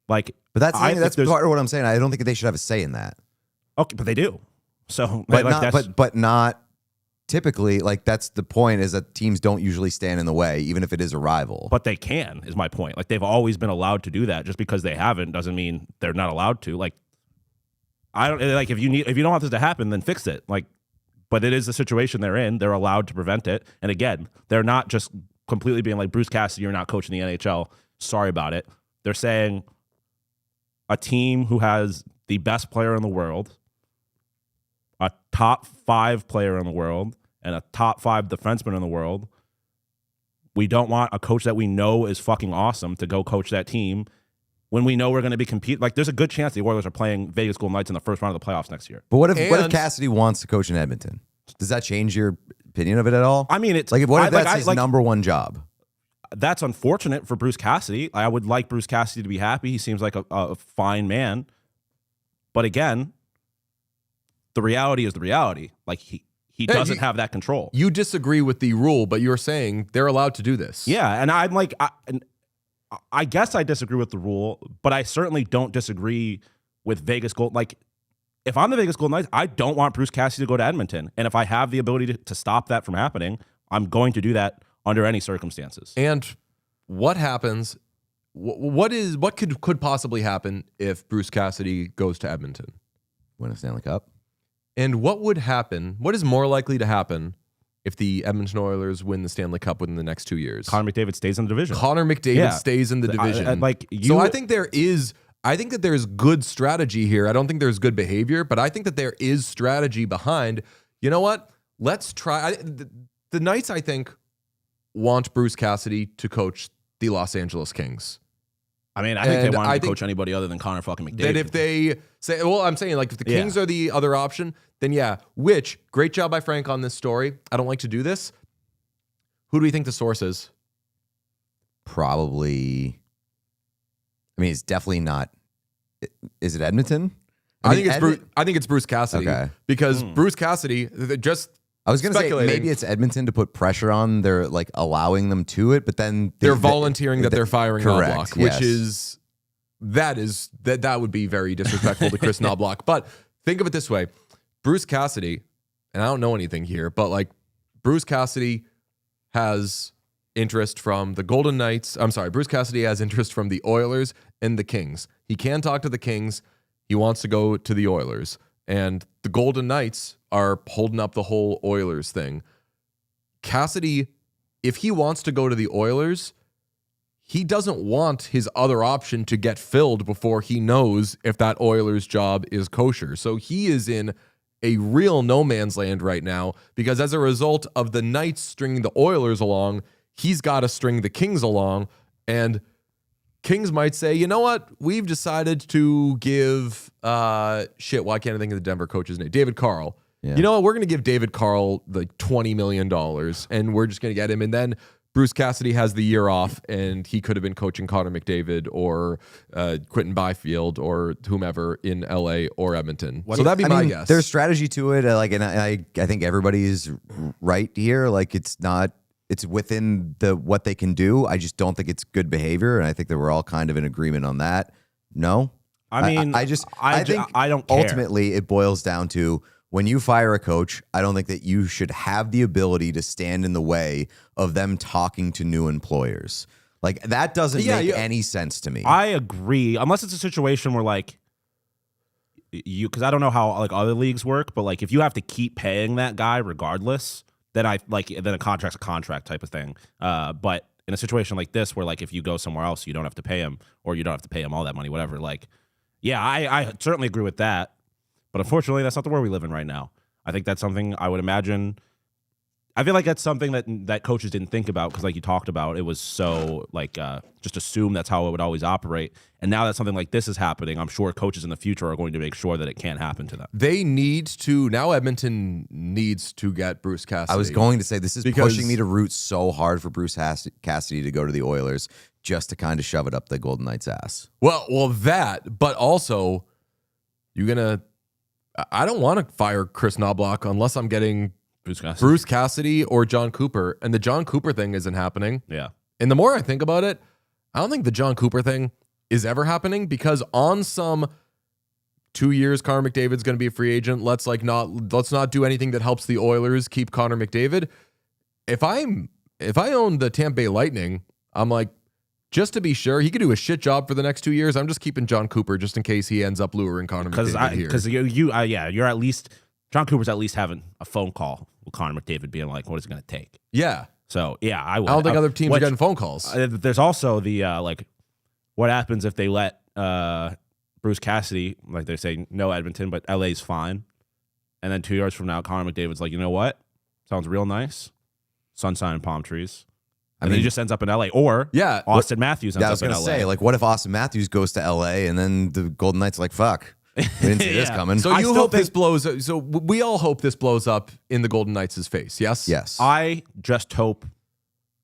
Like, but that's part of what I'm saying. I don't think they should have a say in that. Okay, but they do. So, but like, not typically. Like, that's the point, is that teams don't usually stand in the way, even if it is a rival. But they can, is my point. Like, they've always been allowed to do that. Just because they haven't doesn't mean they're not allowed to. Like, I don't like if you don't want this to happen, then fix it. Like. But it is the situation they're in. They're allowed to prevent it. And again, they're not just completely being like, Bruce Cassidy, you're not coaching the NHL. Sorry about it. They're saying a team who has the best player in the world, a top 5 player in the world, and a top 5 defenseman in the world, we don't want a coach that we know is fucking awesome to go coach that team when we know we're going to be competing. Like, there's a good chance the Oilers are playing Vegas Golden Knights in the first round of the playoffs next year. But what if Cassidy wants to coach in Edmonton? Does that change your opinion of it at all? I mean, it's like, what if that's his number one job? That's unfortunate for Bruce Cassidy. I would like Bruce Cassidy to be happy. He seems like a fine man. But again, the reality is the reality. Like, he doesn't have that control. You disagree with the rule, but you're saying they're allowed to do this. Yeah, and I'm like, I guess I disagree with the rule, but I certainly don't disagree with Vegas Gold. Like, if I'm the Vegas Golden Knights, I don't want Bruce Cassidy to go to Edmonton. And if I have the ability to stop that from happening, I'm going to do that under any circumstances. And what happens? What could possibly happen if Bruce Cassidy goes to Edmonton? Win a Stanley Cup. And what would happen? What is more likely to happen if the Edmonton Oilers win the Stanley Cup within the next 2 years? Connor McDavid stays in the division. Connor McDavid stays in the division. So I think that there's good strategy here. I don't think there's good behavior, but I think that there is strategy behind. You know what? Let's try. The Knights, I think, want Bruce Cassidy to coach the Los Angeles Kings. I mean, I think they want to coach anybody other than Connor fucking McDavid. That if they say, well, I'm saying, like, if the Kings are the other option, then yeah. Which, great job by Frank on this story. I don't like to do this. Who do we think the source is? Probably. I mean, it's definitely not. Is it Edmonton? I think it's Bruce Cassidy. Okay. Because Bruce Cassidy I was going to say maybe it's Edmonton to put pressure on. They're like allowing them to it, but then they're volunteering that they're firing Knobloch, which is that would be very disrespectful to Chris Knobloch. But think of it this way: Bruce Cassidy, and I don't know anything here, but like Bruce Cassidy has interest from the Golden Knights. I'm sorry, Bruce Cassidy has interest from the Oilers and the Kings. He can talk to the Kings. He wants to go to the Oilers. And the Golden Knights are holding up the whole Oilers thing. Cassidy, if he wants to go to the Oilers, he doesn't want his other option to get filled before he knows if that Oilers job is kosher. So he is in a real no man's land right now because as a result of the Knights stringing the Oilers along, he's got to string the Kings along. And Kings might say, you know what? We've decided to give, why can't I think of the Denver coach's name? David Carl. Yeah. You know what? We're going to give David Carl like $20 million and we're just going to get him. And then Bruce Cassidy has the year off and he could have been coaching Connor McDavid or Quentin Byfield or whomever in LA or Edmonton. So that'd be my guess. There's strategy to it. And I think everybody's right here. Like it's within what they can do. I just don't think it's good behavior, and I think that we're all kind of in agreement on that. No, I mean, I think I don't care. Ultimately, it boils down to when you fire a coach, I don't think that you should have the ability to stand in the way of them talking to new employers. Like that doesn't make any sense to me. I agree, unless it's a situation where like because I don't know how like other leagues work, but like if you have to keep paying that guy regardless. Then a contract's a contract type of thing. But in a situation like this, where like if you go somewhere else, you don't have to pay him, or you don't have to pay him all that money, whatever. Like, yeah, I certainly agree with that. But unfortunately, that's not the world we live in right now. I think that's something I would imagine. I feel like that's something that coaches didn't think about because, like you talked about, it was so like just assume that's how it would always operate. And now that something like this is happening, I'm sure coaches in the future are going to make sure that it can't happen to them. They need to now. Edmonton needs to get Bruce Cassidy. I was going to say this is pushing me to root so hard for Bruce Cassidy to go to the Oilers just to kind of shove it up the Golden Knights' ass. Well, that, but also you're gonna. I don't want to fire Chris Knobloch unless I'm getting Bruce Cassidy or John Cooper, and the John Cooper thing isn't happening. Yeah. And the more I think about it, I don't think the John Cooper thing is ever happening because on some 2 years, Connor McDavid's going to be a free agent. Let's not do anything that helps the Oilers keep Connor McDavid. If I own the Tampa Bay Lightning, I'm like, just to be sure, he could do a shit job for the next 2 years. I'm just keeping John Cooper just in case he ends up luring Connor McDavid here. Because you're at least John Cooper's at least having a phone call with Connor McDavid being like, what is it going to take? Yeah. So, yeah, I would. I don't think other teams are getting phone calls. There's also the, what happens if they let Bruce Cassidy, like they're saying, no Edmonton, but LA's fine. And then 2 years from now, Connor McDavid's like, you know what? Sounds real nice. Sunshine and palm trees. And then he just ends up in LA. Or Austin Matthews ends up in LA. I was going to say, like, what if Austin Matthews goes to LA and then the Golden Knights are like, fuck. We didn't see this coming. So you hope this blows up. So we all hope this blows up in the Golden Knights' face. Yes? Yes. I just hope.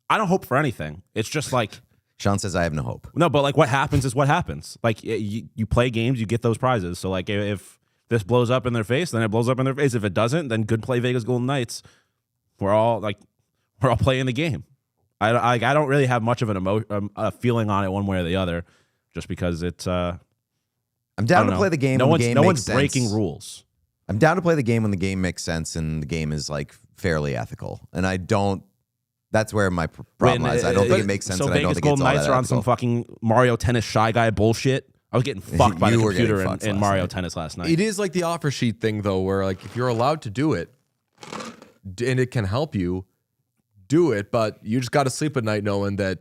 I don't hope for anything. It's just like. Sean says I have no hope. No, but like what happens is what happens. Like you play games, you get those prizes. So like if this blows up in their face, then it blows up in their face. If it doesn't, then good play Vegas Golden Knights. We're all playing the game. I don't really have much of a feeling on it one way or the other, just because it's. I'm down to play the game. No when the game no makes one's sense. breaking rules. I'm down to play the game when the game makes sense and the game is like fairly ethical. And I don't. That's where my problem lies. I don't think it makes sense. So and I don't Vegas think Golden it's all Knights that are on ethical. some fucking Mario Tennis Shy Guy bullshit. I was getting fucked by the You were computer getting fucked in last Mario night. Tennis last night. It is like the offer sheet thing, though, where like if you're allowed to do it and it can help you, do it. But you just got to sleep at night knowing that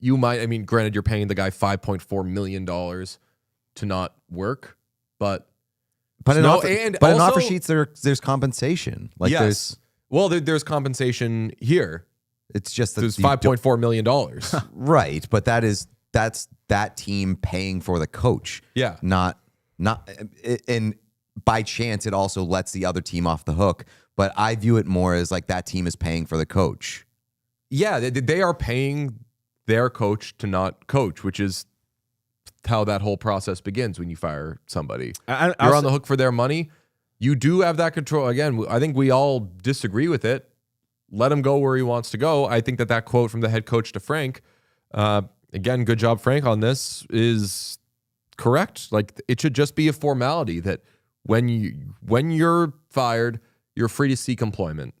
you might. I mean, granted, you're paying the guy $5.4 million to not work, but But in, no, offer, and but in also- offer sheets, there's compensation. Like yes. Well, there's compensation here. it's just that There's you don't- $5.4 million. right, but that's that team paying for the coach. Yeah. Not and by chance it also lets the other team off the hook. But I view it more as like that team is paying for the coach. Yeah, they are paying their coach to not coach, which is how that whole process begins when you fire somebody. You're on the hook for their money. You do have that control. Again, I think we all disagree with it. Let him go where he wants to go. I think that quote from the head coach to Frank, again, good job, Frank, on this, is correct. Like, it should just be a formality that when you're fired, you're free to seek employment.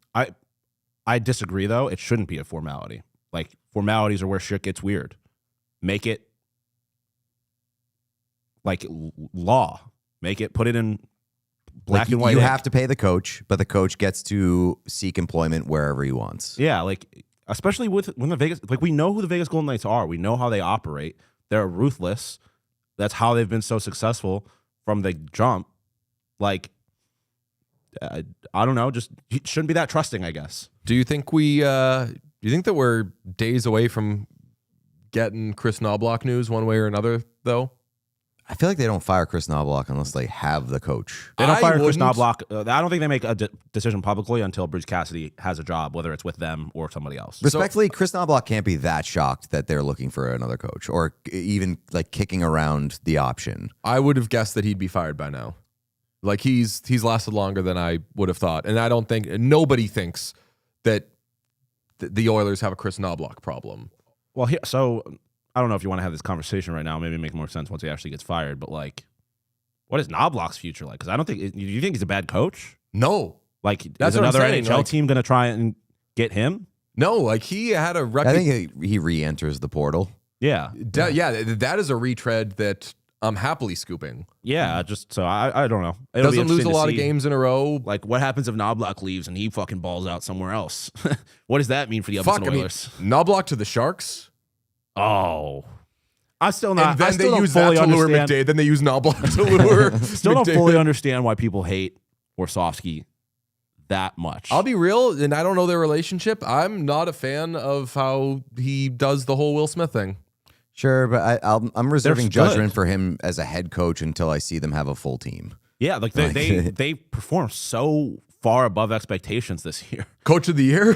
I disagree, though. It shouldn't be a formality. Like, formalities are where shit gets weird. Make it like law. Put it in black and white. You ink. have to pay the coach, but the coach gets to seek employment wherever he wants. Yeah, like especially when the Vegas, like we know who the Vegas Golden Knights are. We know how they operate. They're ruthless. That's how they've been so successful from the jump. Like, I don't know, just shouldn't be that trusting, I guess. Do you think do you think that we're days away from getting Chris Knobloch news one way or another, though? I feel like they don't fire Chris Knobloch unless they have the coach. They don't I fire Chris wouldn't. Knobloch. I don't think they make a decision publicly until Bruce Cassidy has a job, whether it's with them or somebody else. Respectfully, Chris Knobloch can't be that shocked that they're looking for another coach or even like kicking around the option. I would have guessed that he'd be fired by now. Like he's lasted longer than I would have thought, and I don't think nobody thinks that the Oilers have a Chris Knobloch problem. Well, so I don't know if you want to have this conversation right now. Maybe it makes more sense once he actually gets fired. But like, what is Knobloch's future like? Because I don't think. Do you think he's a bad coach? No, Like, That's is what I'm another saying, NHL like- team going to try and get him? no, like he had a I reputation. think he re-enters the portal. Yeah, That is a retread that I'm happily scooping. yeah. Just so I don't know. It'll be Doesn't lose a interesting to lot of see. games in a row. Like, what happens if Knobloch leaves and he fucking balls out somewhere else? What does that mean for the Edmonton Fuck, I mean, Oilers? Knobloch to the Sharks, Oh, I'm still not. and then I still they don't use that fully to lure understand. McDavid. Then they use Knobloch to lure. Still don't McDavid. fully understand why people hate Warsofsky that much. I'll be real, and I don't know their relationship. I'm not a fan of how he does the whole Will Smith thing. Sure, but I'm reserving good. judgment for him as a head coach until I see them have a full team. Yeah, like they perform so far above expectations this year. Coach of the year,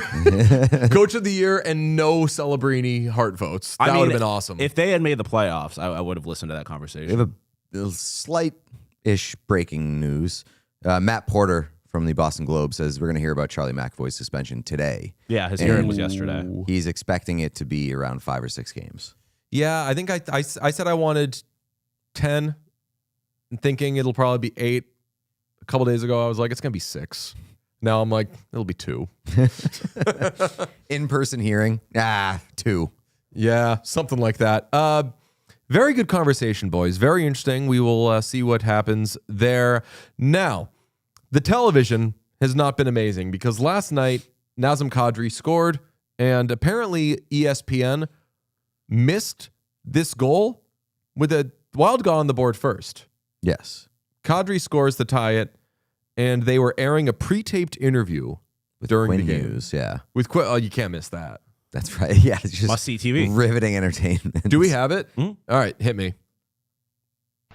coach of the year, and no Celebrini heart votes. That would have been awesome. If they had made the playoffs, I would have listened to that conversation. We have a slight-ish breaking news. Matt Porter from the Boston Globe says we're going to hear about Charlie McAvoy's suspension today. Yeah, his hearing was yesterday. He's expecting it to be around 5 or 6 games. Yeah, I think I said I wanted 10, and thinking it'll probably be 8. A couple days ago, I was like, it's going to be 6. Now I'm like, it'll be 2. In-person hearing? 2. Yeah, something like that. Very good conversation, boys. Very interesting. We will see what happens there. Now, the television has not been amazing because last night, Nazem Kadri scored, and apparently ESPN missed this goal with a Wild got on the board first. Yes. Kadri scores to tie it, and they were airing a pre-taped interview during Quinn the game. Hughes, yeah. With oh, you can't miss that. That's right. Yeah, it's just Must see TV. riveting entertainment. Do we have it? All right, hit me.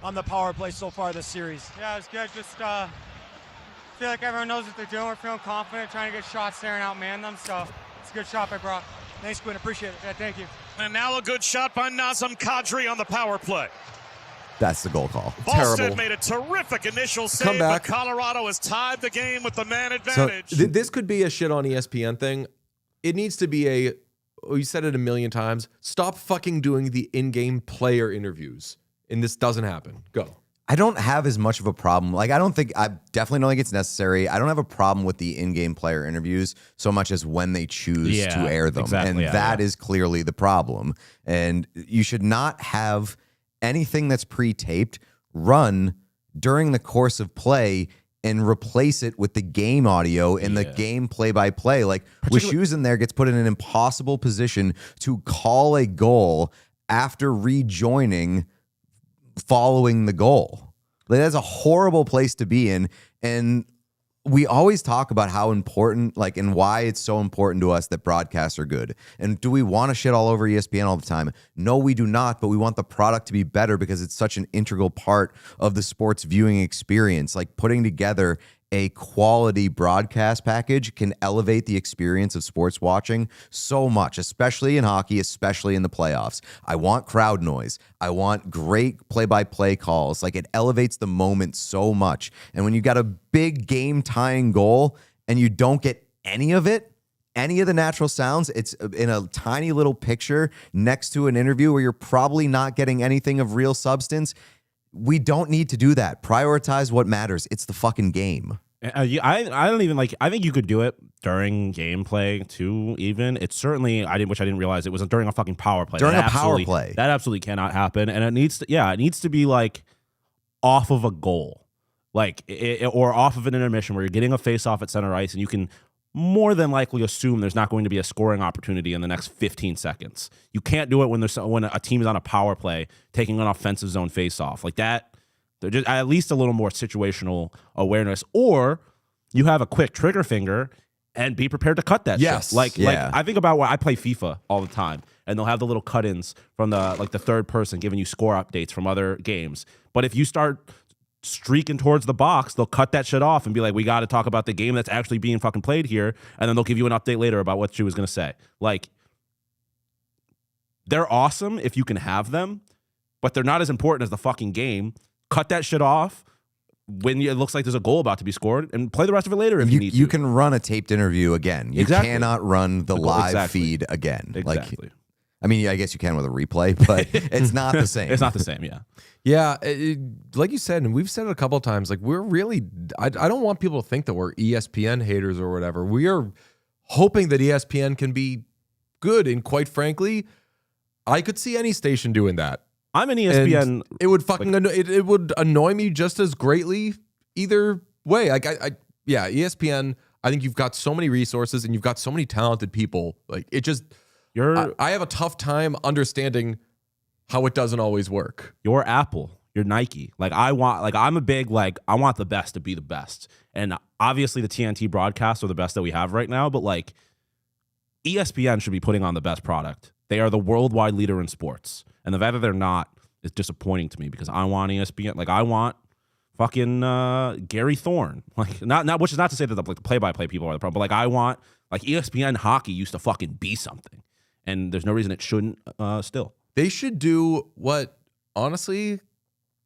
On the power play so far this series. Yeah, it's good. Just feel like everyone knows what they're doing. We're feeling confident, trying to get shots there and outman them. So it's a good shot by Brock. Thanks, Quinn. Appreciate it. Yeah, thank you. And now a good shot by Nazem Kadri on the power play. That's the goal call. Boston Terrible. made a terrific initial save, back. but Colorado has tied the game with the man So advantage. This could be a shit on ESPN thing. It needs to be a we said it a million times. Stop fucking doing the in-game player interviews. And this doesn't happen. Go. I don't have as much of a problem. Like, I definitely don't think it's necessary. I don't have a problem with the in-game player interviews so much as when they choose to air them. Exactly, and that is clearly the problem. And you should not have anything that's pre-taped run during the course of play and replace it with the game audio and the game play-by-play. Like, Wischusen there gets put in an impossible position to call a goal after rejoining following the goal. Like, that's a horrible place to be in. And we always talk about how important, like, and why it's so important to us that broadcasts are good. And do we want to shit all over ESPN all the time? No, we do not, but we want the product to be better because it's such an integral part of the sports viewing experience. Like, putting together a quality broadcast package can elevate the experience of sports watching so much, especially in hockey, especially in the playoffs. I want crowd noise. I want great play-by-play calls. Like, it elevates the moment so much. And when you got a big game-tying goal and you don't get any of it, any of the natural sounds, it's in a tiny little picture next to an interview where you're probably not getting anything of real substance. We don't need to do that. Prioritize what matters. It's the fucking game. I don't even like. I think you could do it during gameplay too. Even it's certainly which I didn't realize it was during a fucking power play. During a power play, that absolutely cannot happen. And it needs to be like off of a goal, like or off of an intermission where you're getting a face off at center ice, and you can more than likely assume there's not going to be a scoring opportunity in the next 15 seconds. You can't do it when a team is on a power play taking an offensive zone face off like that. They're just at least a little more situational awareness, or you have a quick trigger finger and be prepared to cut that shit. Like I think about I play FIFA all the time, and they'll have the little cut-ins from the third person giving you score updates from other games. But if you start streaking towards the box, they'll cut that shit off and be like, we got to talk about the game that's actually being fucking played here, and then they'll give you an update later about what she was going to say. Like, they're awesome if you can have them, but they're not as important as the fucking game. Cut that shit off when it looks like there's a goal about to be scored and play the rest of it later if you need to. You can run a taped interview again. You cannot run the live feed again. Exactly. Like, I mean, I guess you can with a replay, but it's not the same. It's not the same, yeah. Yeah, like you said, and we've said it a couple of times, like, we're really, I don't want people to think that we're ESPN haters or whatever. We are hoping that ESPN can be good, and quite frankly, I could see any station doing that. I'm an ESPN. And it would fucking it would annoy me just as greatly either way. Like ESPN. I think you've got so many resources and you've got so many talented people. Like, it just I have a tough time understanding how it doesn't always work. You're Apple. You're Nike. I'm a big I want the best to be the best. And obviously the TNT broadcasts are the best that we have right now. But ESPN should be putting on the best product. They are the worldwide leader in sports. And the fact that they're not is disappointing to me because I want ESPN. Like, I want fucking Gary Thorne. Like, not which is not to say that the play-by-play people are the problem, but I want ESPN hockey used to fucking be something. And there's no reason it shouldn't still. They should do what, honestly,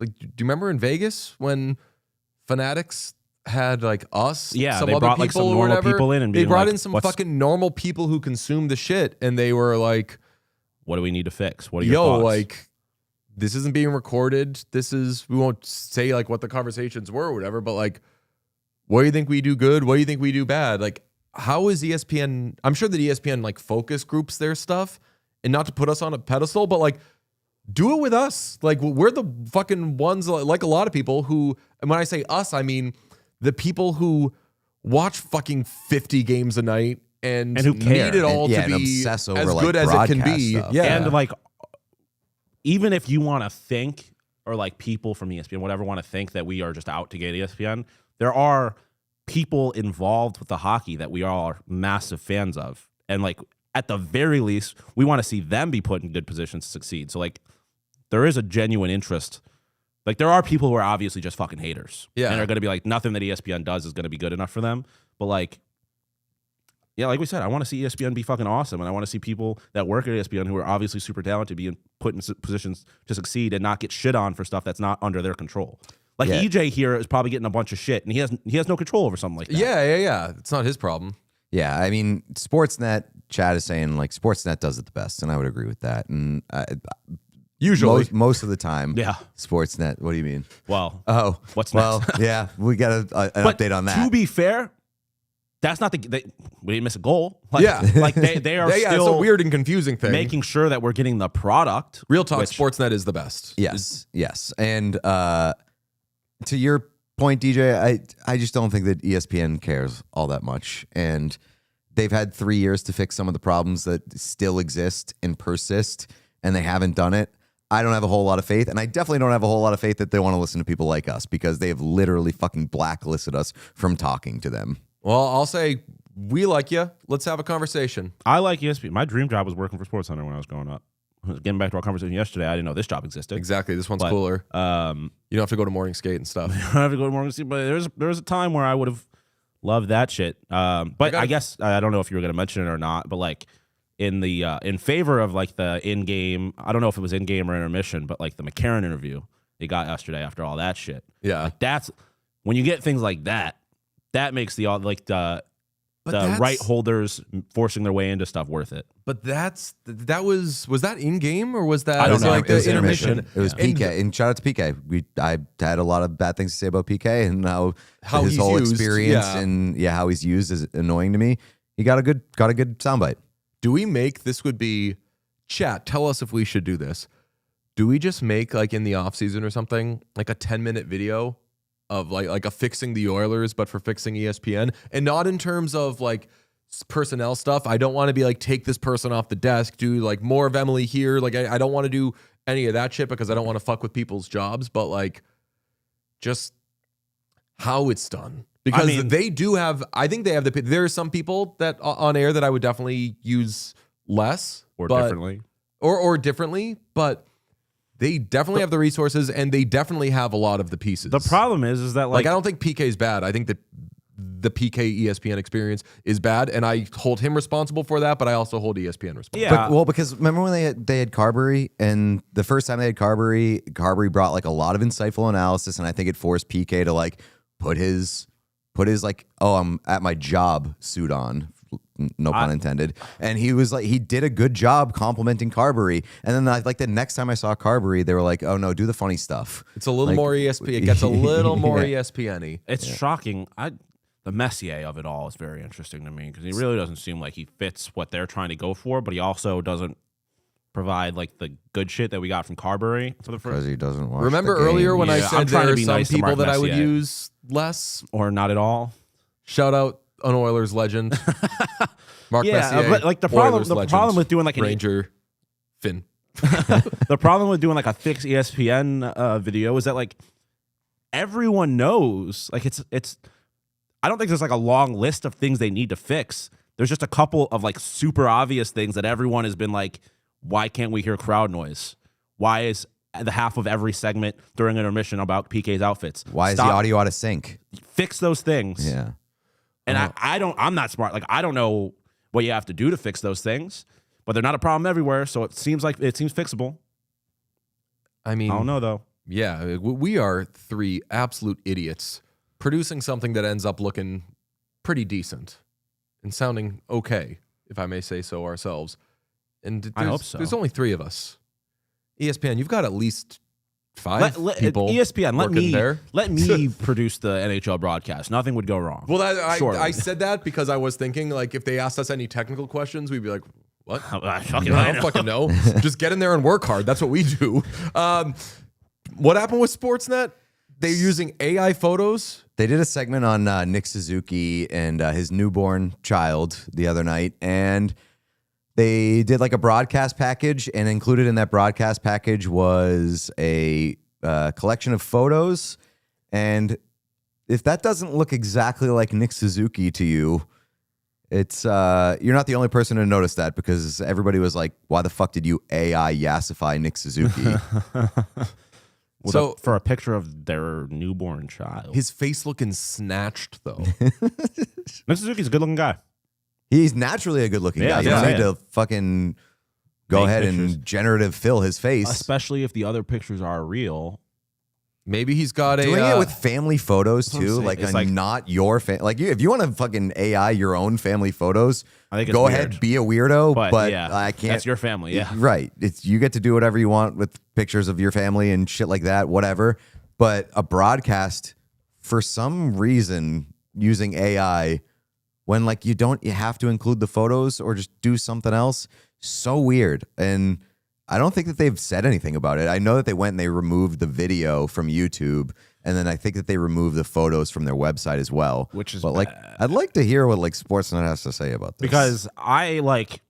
do you remember in Vegas when Fanatics had us, some other brought people some or normal whatever? people in and they brought in some what's fucking normal people who consume the shit, and they were like, what do we need to fix? What are your thoughts? This isn't being recorded. We won't say what the conversations were or whatever, but what do you think we do good? What do you think we do bad? How is ESPN? I'm sure that ESPN focus groups their stuff, and not to put us on a pedestal, but do it with us. We're the fucking ones, like a lot of people who, and when I say us, I mean the people who watch fucking 50 games a night and who care. Need it all to be as good as it can be. Stuff. Yeah. And even if you want to think, or people from ESPN, whatever, want to think that we are just out to get ESPN, there are people involved with the hockey that we are massive fans of. And at the very least, we want to see them be put in good positions to succeed. So there is a genuine interest. There are people who are obviously just fucking haters. Yeah. And are going to be nothing that ESPN does is going to be good enough for them. But yeah, like we said, I want to see ESPN be fucking awesome, and I want to see people that work at ESPN who are obviously super talented being put in positions to succeed and not get shit on for stuff that's not under their control. EJ here is probably getting a bunch of shit, and he has no control over something like that. Yeah. It's not his problem. Yeah, I mean, Sportsnet Chad is saying like Sportsnet does it the best, and I would agree with that. And Usually. most of the time, Yeah. Sportsnet. What do you mean? Well, Oh, what's well, next? yeah, we got an But update on that. To be fair, that's not we didn't miss a goal. Like, Yeah. like they are Yeah, still it's a weird and confusing thing. making sure that we're getting the product. Real talk, which- Sportsnet is the best. Yes. And to your point, DJ, I just don't think that ESPN cares all that much. And they've had 3 years to fix some of the problems that still exist and persist, and they haven't done it. I don't have a whole lot of faith, and I definitely don't have a whole lot of faith that they want to listen to people like us because they have literally fucking blacklisted us from talking to them. Well, I'll say we like you. Let's have a conversation. I like ESPN. My dream job was working for SportsCenter when I was growing up. Getting back to our conversation yesterday, I didn't know this job existed. Exactly. This one's But, cooler. You don't have to go to morning skate and stuff. I don't have to go to Morgan State, but there was a time where I would have loved that shit. But Okay. I guess I don't know if you were going to mention it or not. But like in the in favor of like the in game, I don't know if it was in game or intermission, but like the McCarron interview they got yesterday after all that shit. Yeah. Like that's when you get things like that. That makes the that's- right holders forcing their way into stuff worth it. But that was that in game or was that I don't know. like It was the intermission? It was And PK, and shout out to PK. I had a lot of bad things to say about PK and how his he's whole used, experience yeah. and how he's used is annoying to me. He got a good soundbite. Do we make this would be chat? Tell us if we should do this. Do we just make like in the off season or something like a 10-minute video of like a fixing the Oilers, but for fixing ESPN, and not in terms of like personnel stuff. I don't want to be like take this person off the desk, do like more of Emily here. Like I don't want to do any of that shit because I don't want to fuck with people's jobs. But like just how it's done. Because I mean- they do have, I think they have there are some people that on air that I would definitely use less Or but- differently. or differently, but they definitely have the resources and they definitely have a lot of the pieces. The problem is that like I don't think PK is bad. I think that the PK ESPN experience is bad, and I hold him responsible for that. But I also hold ESPN responsible. Yeah. Because remember when they had Carberry, and the first time they had Carberry brought like a lot of insightful analysis, and I think it forced PK to like put his like, oh, I'm at my job suit on. No pun intended. And he was like, he did a good job complimenting Carberry. And then like the next time I saw Carberry, they were like, oh no, do the funny stuff. It's a little Like- more ESPN. It gets a little more Yeah. ESPN-y. It's shocking. The Messier of it all is very interesting to me because he really doesn't seem like he fits what they're trying to go for, but he also doesn't provide like the good shit that we got from Carberry for the Because first, he doesn't watch Remember the game. earlier when I Yeah, I'm said trying to there are be some nice to people Mark that I would Messier. use less? or not at all. Shout out an Oilers legend, Mark Messier. but like the Oilers problem legend, with doing like an Ranger Finn. the problem with doing like a fix ESPN video is that like everyone knows like it's I don't think there's like a long list of things they need to fix. There's just a couple of like super obvious things that everyone has been like, why can't we hear crowd noise? Why is the half of every segment during intermission about PK's outfits? Why is the Stop. audio out of sync? Fix those things. Yeah. And I'm not smart. Like I don't know what you have to do to fix those things, but they're not a problem everywhere. So it seems fixable. I mean, I don't know though. yeah, we are three absolute idiots producing something that ends up looking pretty decent and sounding okay, if I may say so ourselves. And I hope so. There's only three of us. ESPN, you've got at least five people. ESPN, working let me produce the NHL broadcast. Nothing would go wrong. Well, Surely. I said that because I was thinking, like, if they asked us any technical questions, we'd be like, what? I I fucking don't fucking know. Just get in there and work hard. That's what we do. What happened with Sportsnet? They're using AI photos. They did a segment on Nick Suzuki and his newborn child the other night, and they did like a broadcast package, and included in that broadcast package was a collection of photos. And if that doesn't look exactly like Nick Suzuki to you, it's you're not the only person to notice that, because everybody was like, "Why the fuck did you AI yassify Nick Suzuki?" So for a picture of their newborn child. his face looking snatched though. Nick Suzuki's a good looking guy. He's naturally a good-looking Yeah, guy. You that's don't what need I'm to fucking go Make ahead pictures. and generative fill his face. Especially if the other pictures are real. Maybe he's got doing it with family photos too, like not your family. Like if you want to fucking AI your own family photos, I think it's go weird. ahead, be a weirdo. But yeah, I can't. That's your family, yeah. Right. It's you get to do whatever you want with pictures of your family and shit like that, whatever. But a broadcast, for some reason, using AI when like you have to include the photos or just do something else, so weird. And I don't think that they've said anything about it. I know that they went and they removed the video from YouTube, and then I think that they removed the photos from their website as well. Which is but like bad. I'd like to hear what like Sportsnet has to say about this. Because I like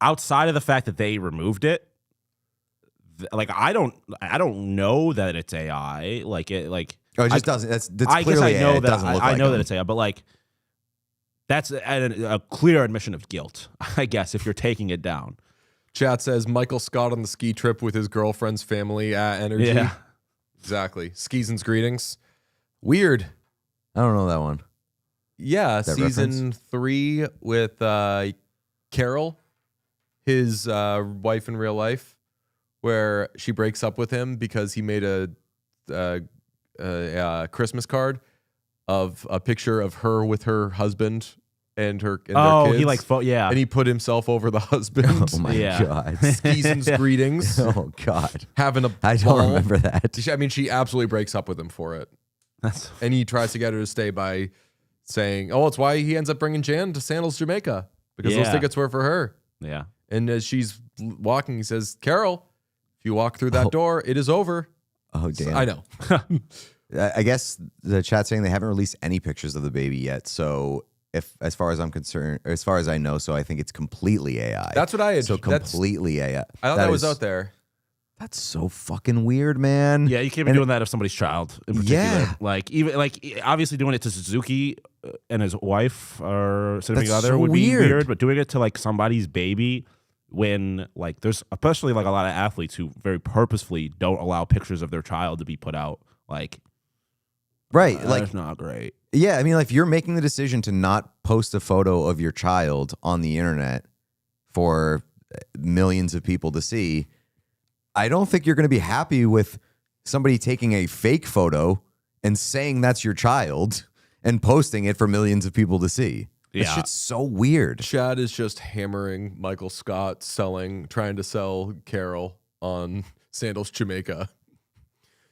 outside of the fact that they removed it, like I don't know that it's AI. Like it like oh, it just doesn't. That's I guess clearly I know AI. It that doesn't look I like know them. that it's AI, but like that's a clear admission of guilt, I guess, if you're taking it down. Chat says Michael Scott on the ski trip with his girlfriend's family at Energy. Yeah. Exactly. Skis and greetings. Weird. I don't know that one. Yeah, That season 3 with Carol, his wife in real life, where she breaks up with him because he made a Christmas card of a picture of her with her husband and their kids. He like yeah. And he put himself over the husband. Oh my Yeah. god. Skis and greetings. Oh god. Having a I ball. don't remember that. I mean, she absolutely breaks up with him for it. That's And he tries to get her to stay by saying, oh, it's why he ends up bringing Jan to Sandals, Jamaica, because those Yeah. tickets were for her. yeah. And as she's walking, he says, Carol, if you walk through that door, it is over. Oh damn. I know. I guess the chat's saying they haven't released any pictures of the baby yet. So if, as far as I'm concerned, or as far as I know, so I think it's completely AI. That's what I had. So completely AI. I thought that was out there. That's so fucking weird, man. Yeah, you can't be doing that if somebody's child in particular. Yeah. Like even like obviously doing it to Suzuki and his wife or significant That's other so would be weird. weird, but doing it to like somebody's baby when like there's especially like a lot of athletes who very purposefully don't allow pictures of their child to be put out. Like Right. Like that's not great. yeah, I mean, like if you're making the decision to not post a photo of your child on the internet for millions of people to see, I don't think you're going to be happy with somebody taking a fake photo and saying that's your child and posting it for millions of people to see. That Yeah. shit's so weird. Chad is just hammering Michael Scott trying to sell Carol on Sandals, Jamaica.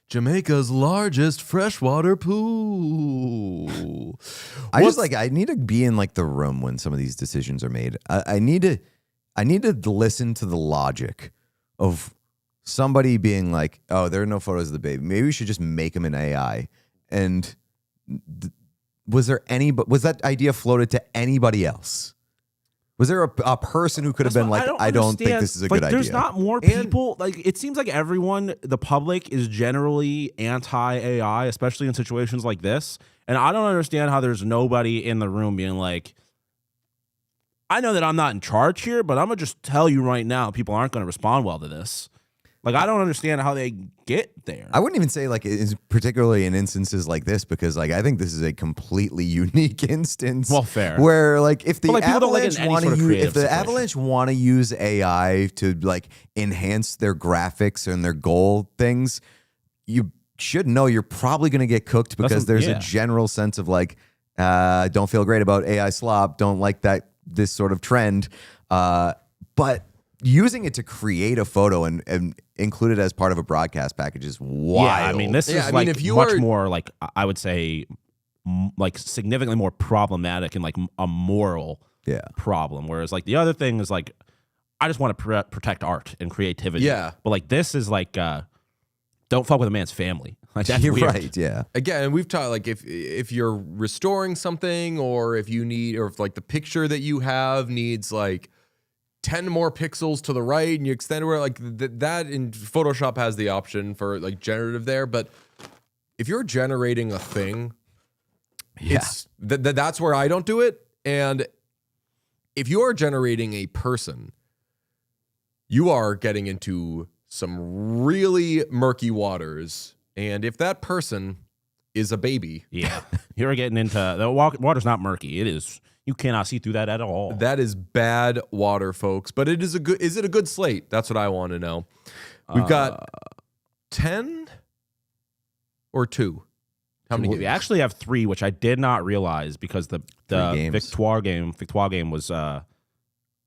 Jamaica's largest freshwater pool. I need to be in like the room when some of these decisions are made. I need to listen to the logic of somebody being like, oh, there are no photos of the baby. Maybe we should just make them in AI. And was that idea floated to anybody else? Was there a person who could have been like, I don't think this is a good idea? There's not more people. Like it seems like everyone, the public, is generally anti-AI, especially in situations like this. And I don't understand how there's nobody in the room being like, I know that I'm not in charge here, but I'm gonna just tell you right now, people aren't gonna respond well to this. Like I don't understand how they get there. I wouldn't even say like it's particularly in instances like this because like I think this is a completely unique instance. Well, fair. Where like if the But, like, people don't like it Avalanche in any want sort to of use creative if the situation. Avalanche want to use AI to like enhance their graphics and their goal things, you should know you're probably going to get cooked because there's a general sense of like don't feel great about AI slop, don't like this sort of trend, but using it to create a photo and include it as part of a broadcast package is wild. Yeah, I mean, this is like much more like I would say like significantly more problematic and like a moral problem. Whereas like the other thing is like I just want to protect art and creativity. Yeah. But like this is like don't fuck with a man's family. Like that's You're weird. right, yeah. Again, we've talked like if you're restoring something or if you need or if like the picture that you have needs like 10 more pixels to the right and you extend it like that in Photoshop has the option for like generative there, but if you're generating a thing, it's that's where I don't do it. And if you are generating a person, you are getting into some really murky waters. And if that person is a baby, Yeah. You're getting into the water's not murky. It is. You cannot see through that at all. that is bad water, folks. But is it a good slate? That's what I want to know. We've got 10 or 2? How many games? We actually have 3, which I did not realize because the Victoire game was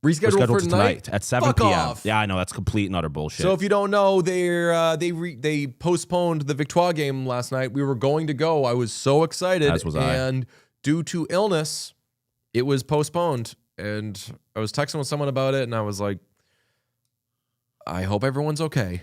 Rescheduled for tonight at 7 Fuck p.m. off. Yeah, I know that's complete and utter bullshit. So if you don't know, they postponed the Victoire game last night. We were going to go. I was so excited. As was I. And due to illness, it was postponed. And I was texting with someone about it, and I was like, I hope everyone's okay.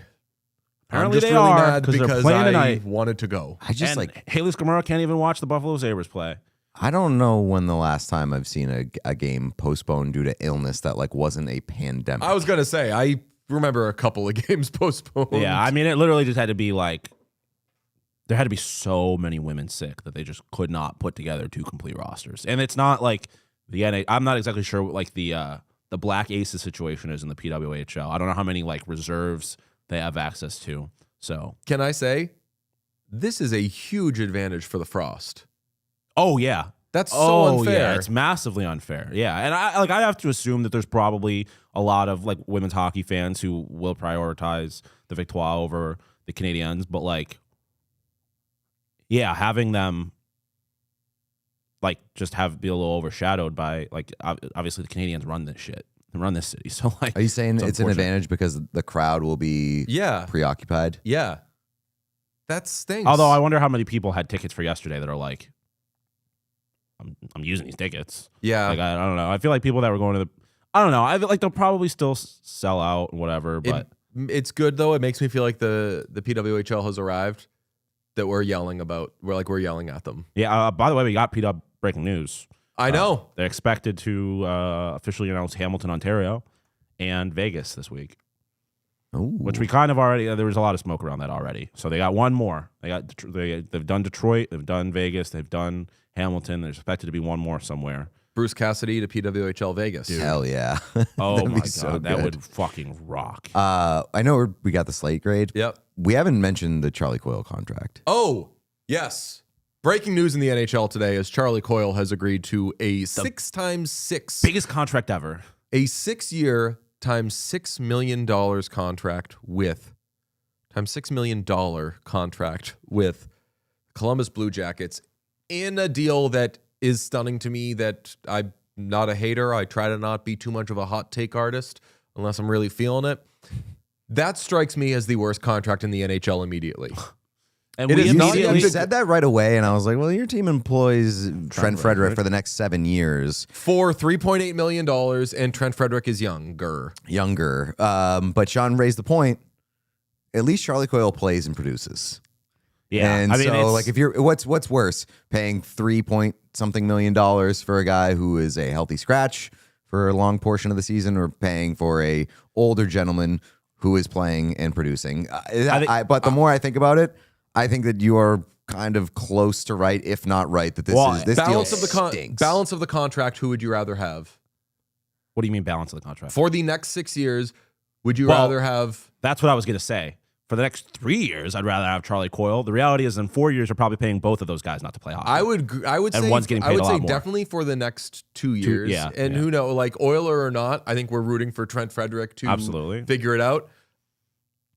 Apparently I'm just they really are, mad 'cause they're because playing I tonight. wanted to go. I just and Haley Skamura can't even watch the Buffalo Sabres play. I don't know when the last time I've seen a game postponed due to illness that like wasn't a pandemic. I was going to say, I remember a couple of games postponed. Yeah, I mean, it literally just had to be like, there had to be so many women sick that they just could not put together 2 complete rosters. And it's not like the NA. I'm not exactly sure what like the Black Aces situation is in the PWHL. I don't know how many like reserves they have access to. So Can I say, this is a huge advantage for the Frost. oh yeah. That's so unfair. Yeah, it's massively unfair. Yeah, and I have to assume that there's probably a lot of like women's hockey fans who will prioritize the Victoire over the Canadiens, but like, yeah, having them like just be a little overshadowed by like obviously the Canadiens run this shit, they run this city. So like, Are you saying it's an advantage because the crowd will be preoccupied? Yeah. That stinks. Although I wonder how many people had tickets for yesterday that are like, I'm using these tickets. Yeah. Like I don't know. I feel like people that were going to I don't know. I feel like they'll probably still sell out and whatever. But it's good though. It makes me feel like the PWHL has arrived. That we're yelling about. We're yelling at them. Yeah. By the way, we got PW breaking news. I know. They're expected to officially announce Hamilton, Ontario, and Vegas this week. Ooh. Which we kind of already. There was a lot of smoke around that already. So they got one more. They've done Detroit. They've done Vegas. They've done Hamilton. There's expected to be one more somewhere. Bruce Cassidy to PWHL Vegas. Dude. Hell yeah. Oh my god, so that good. would fucking rock. I know we got the Slate Grade. Yep. We haven't mentioned the Charlie Coyle contract. Oh, yes. Breaking news in the NHL today is Charlie Coyle has agreed to a 6x6. Biggest contract ever. A 6-year times $6 million contract with $6 million contract with Columbus Blue Jackets in a deal that is stunning to me. That I'm not a hater. I try to not be too much of a hot take artist unless I'm really feeling it. That strikes me as the worst contract in the NHL immediately. And It we is not immediately You said that right away, and I was like, well, your team employs Trent Frederick for the next 7 years. For $3.8 million, and Trent Frederick is younger. But Sean raised the point. At least Charlie Coyle plays and produces. Yeah, And I mean, so, like, if you're what's worse, paying $3-point-something million for a guy who is a healthy scratch for a long portion of the season, or paying for a older gentleman who is playing and producing? But the more I think about it, I think that you are kind of close to right, if not right, that this balance deal of the stinks. balance of the contract. Who would you rather have what do you mean balance of the contract? for the next 6 years? Would you rather have? That's what I was going to say. For the next 3 years, I'd rather have Charlie Coyle. The reality is, in 4 years, you're probably paying both of those guys not to play hockey. I would And say one's getting paid I would a lot say more. definitely for the next 2 years. yeah, and yeah. who knows, like Oiler or not, I think we're rooting for Trent Frederick to Absolutely. figure it out.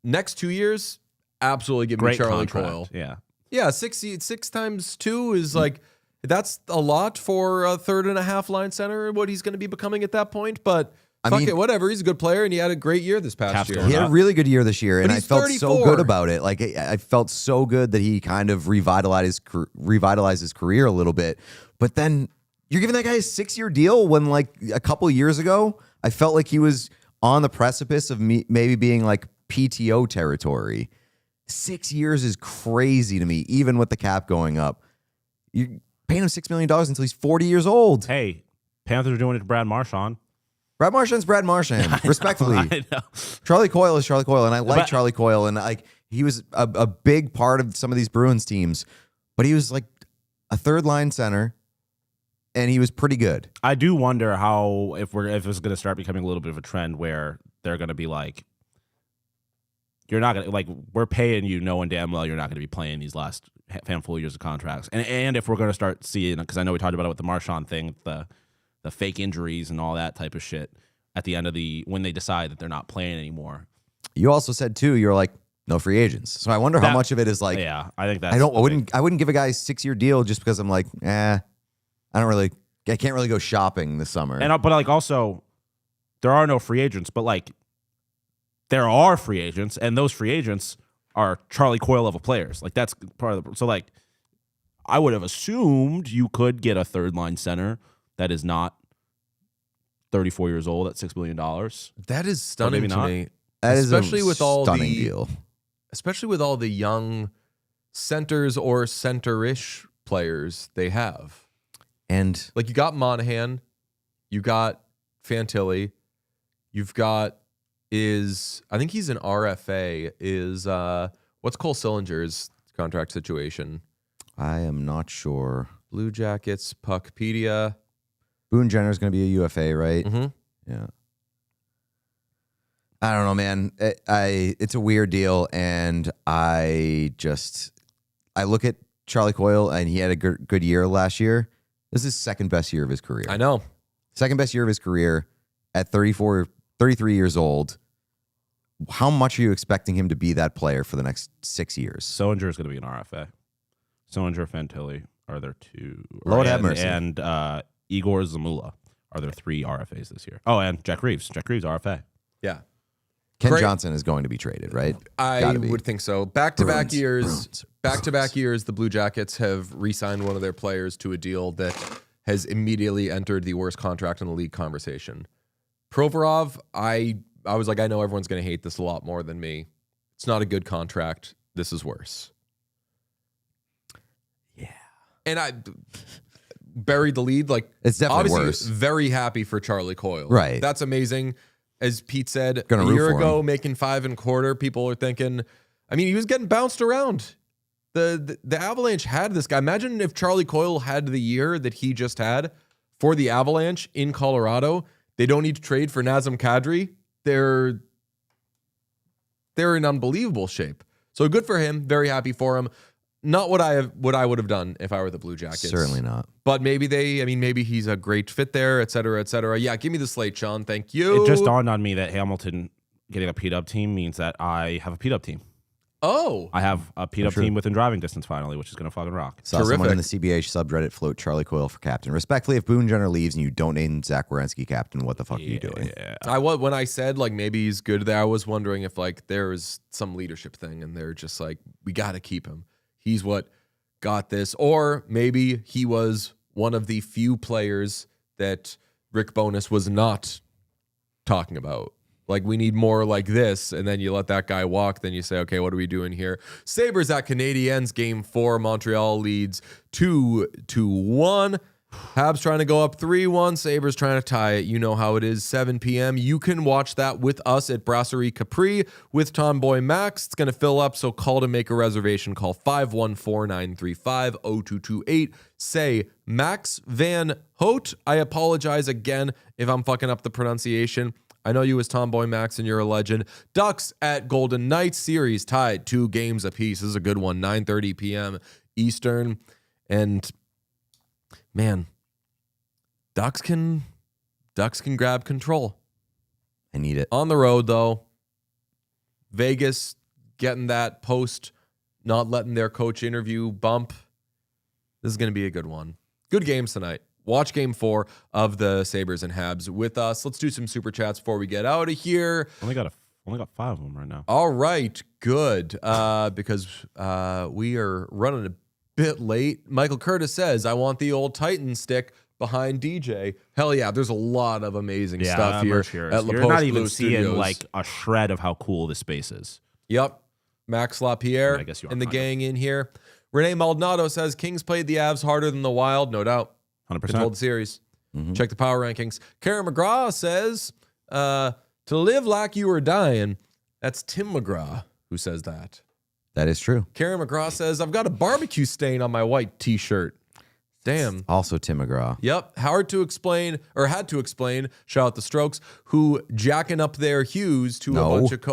Next 2 years, absolutely give Great me Charlie contract. Coyle. Yeah. 6 times 2 is like that's a lot for a third and a half line center. What he's going to be becoming at that point, but. I Fuck mean- it, whatever. He's a good player, and he had a great year this past Capstone. year. He had a really good year this year, and But I he's felt so 34. good about it. Like I felt so good that he kind of revitalized his career a little bit. But then you're giving that guy a 6-year deal when, like, a couple years ago, I felt like he was on the precipice of maybe being like PTO territory. 6 years is crazy to me, even with the cap going up. You're paying him $6 million until he's 40 years old. Hey, Panthers are doing it to Brad Marchand. Brad Marchand's Brad Marchand, respectfully. I know. Charlie Coyle is Charlie Coyle, and I like But- Charlie Coyle, and like he was a big part of some of these Bruins teams, but he was like a third line center, and he was pretty good. I do wonder how if it's going to start becoming a little bit of a trend where they're going to be like, you're not going to, like, we're paying you knowing damn well you're not going to be playing these last handful of years of contracts, and if we're going to start seeing, because I know we talked about it with the Marchand thing, the fake injuries and all that type of shit at the end of when they decide that they're not playing anymore. You also said too, you're like, no free agents. So I wonder how much of it is like, yeah, I think that's. I wouldn't give a guy a 6-year deal just because I'm like, I can't really go shopping this summer. But like also, there are no free agents, but like there are free agents, and those free agents are Charlie Coyle level players. Like that's part of the. So like, I would have assumed you could get a third line center that is not 34 years old at $6 billion. That is stunning to me. That especially is a with all stunning the deal. Especially with all the young centers or center-ish players they have. And like you got Monahan, you got Fantilli, you've got I think he's an RFA, what's Cole Sillinger's contract situation? I am not sure. Blue Jackets, Puckpedia. Boone Jenner's going to be a UFA, right? Mm-hmm. Yeah. I don't know, man. It's a weird deal, and I look at Charlie Coyle, and he had a good year last year. This is his second best year of his career. I know. Second best year of his career at 33 years old. How much are you expecting him to be that player for the next 6 years? Sillinger is going to be an RFA. Sillinger, Fantilli are there two. Lord have mercy. And Igor Zamula are there 3 RFAs this year. Oh, and Jack Reeves. Jack Reeves, RFA. Yeah. Ken Johnson is going to be traded, right? I would think so. Back-to-back years, the Blue Jackets have re-signed one of their players to a deal that has immediately entered the worst contract in the league conversation. Provorov, I was like, I know everyone's going to hate this a lot more than me. It's not a good contract. This is worse. Yeah. And I buried the lead. Like, it's definitely obviously worse. Very happy for Charlie Coyle. Right. That's amazing. As Pete said, a year ago, making 5.25, people are thinking, I mean, he was getting bounced around. The Avalanche had this guy. Imagine if Charlie Coyle had the year that he just had for the Avalanche in Colorado. They don't need to trade for Nazem Kadri. They're in unbelievable shape. So good for him. Very happy for him. Not what I would have done if I were the Blue Jackets. Certainly not. But maybe he's a great fit there, et cetera, et cetera. Yeah, give me the slate, Sean. Thank you. It just dawned on me that Hamilton getting a P-Dub team means that I have a P-Dub team. Oh. I have a P-Dub team within driving distance finally, which is going to fucking rock. Saw someone in the CBH subreddit float Charlie Coyle for captain. Respectfully, if Boone Jenner leaves and you don't name Zach Werenski captain, what the fuck are you doing? Yeah. When I said like maybe he's good there, I was wondering if like there was some leadership thing and they're just like, we got to keep him. He's what got this. Or maybe he was one of the few players that Rick Bowness was not talking about. Like, we need more like this, and then you let that guy walk, then you say, okay, what are we doing here? Sabres at Canadiens, Game 4. Montreal leads 2-1. Habs trying to go up 3-1. Sabres trying to tie it. You know how it is, 7 p.m. You can watch that with us at Brasserie Capri with Tomboy Max. It's going to fill up, so call to make a reservation. Call 514-935-0228. Say Max Van Hout. I apologize again if I'm fucking up the pronunciation. I know you as Tomboy Max and you're a legend. Ducks at Golden Knights, series tied 2 games apiece. This is a good one, 9:30 p.m. Eastern. And man, Ducks can grab control. I need it. On the road, though, Vegas getting that post, not letting their coach interview bump. This is going to be a good one. Good games tonight. Watch Game 4 of the Sabres and Habs with us. Let's do some super chats before we get out of here. Only got 5 of them right now. All right, good. Because we are running a bit late. Michael Curtis says, I want the old Titan stick behind DJ. Hell yeah, there's a lot of amazing stuff here at La You're Poste not even Bleu seeing Studios. like a shred of how cool this space is. Yep. Max LaPierre I guess you are and the kind of. gang in here. Renee Maldonado says, Kings played the Avs harder than the Wild. No doubt. 100%. Controlled the series. Check the power rankings. Karen McGraw says, to live like you were dying. That's Tim McGraw who says that. That is true. Karen McGraw says, I've got a barbecue stain on my white t-shirt. Damn. Also Tim McGraw. Yep. Hard to explain, or had to explain, shout out the Strokes, who jacking up their Hughes to a bunch of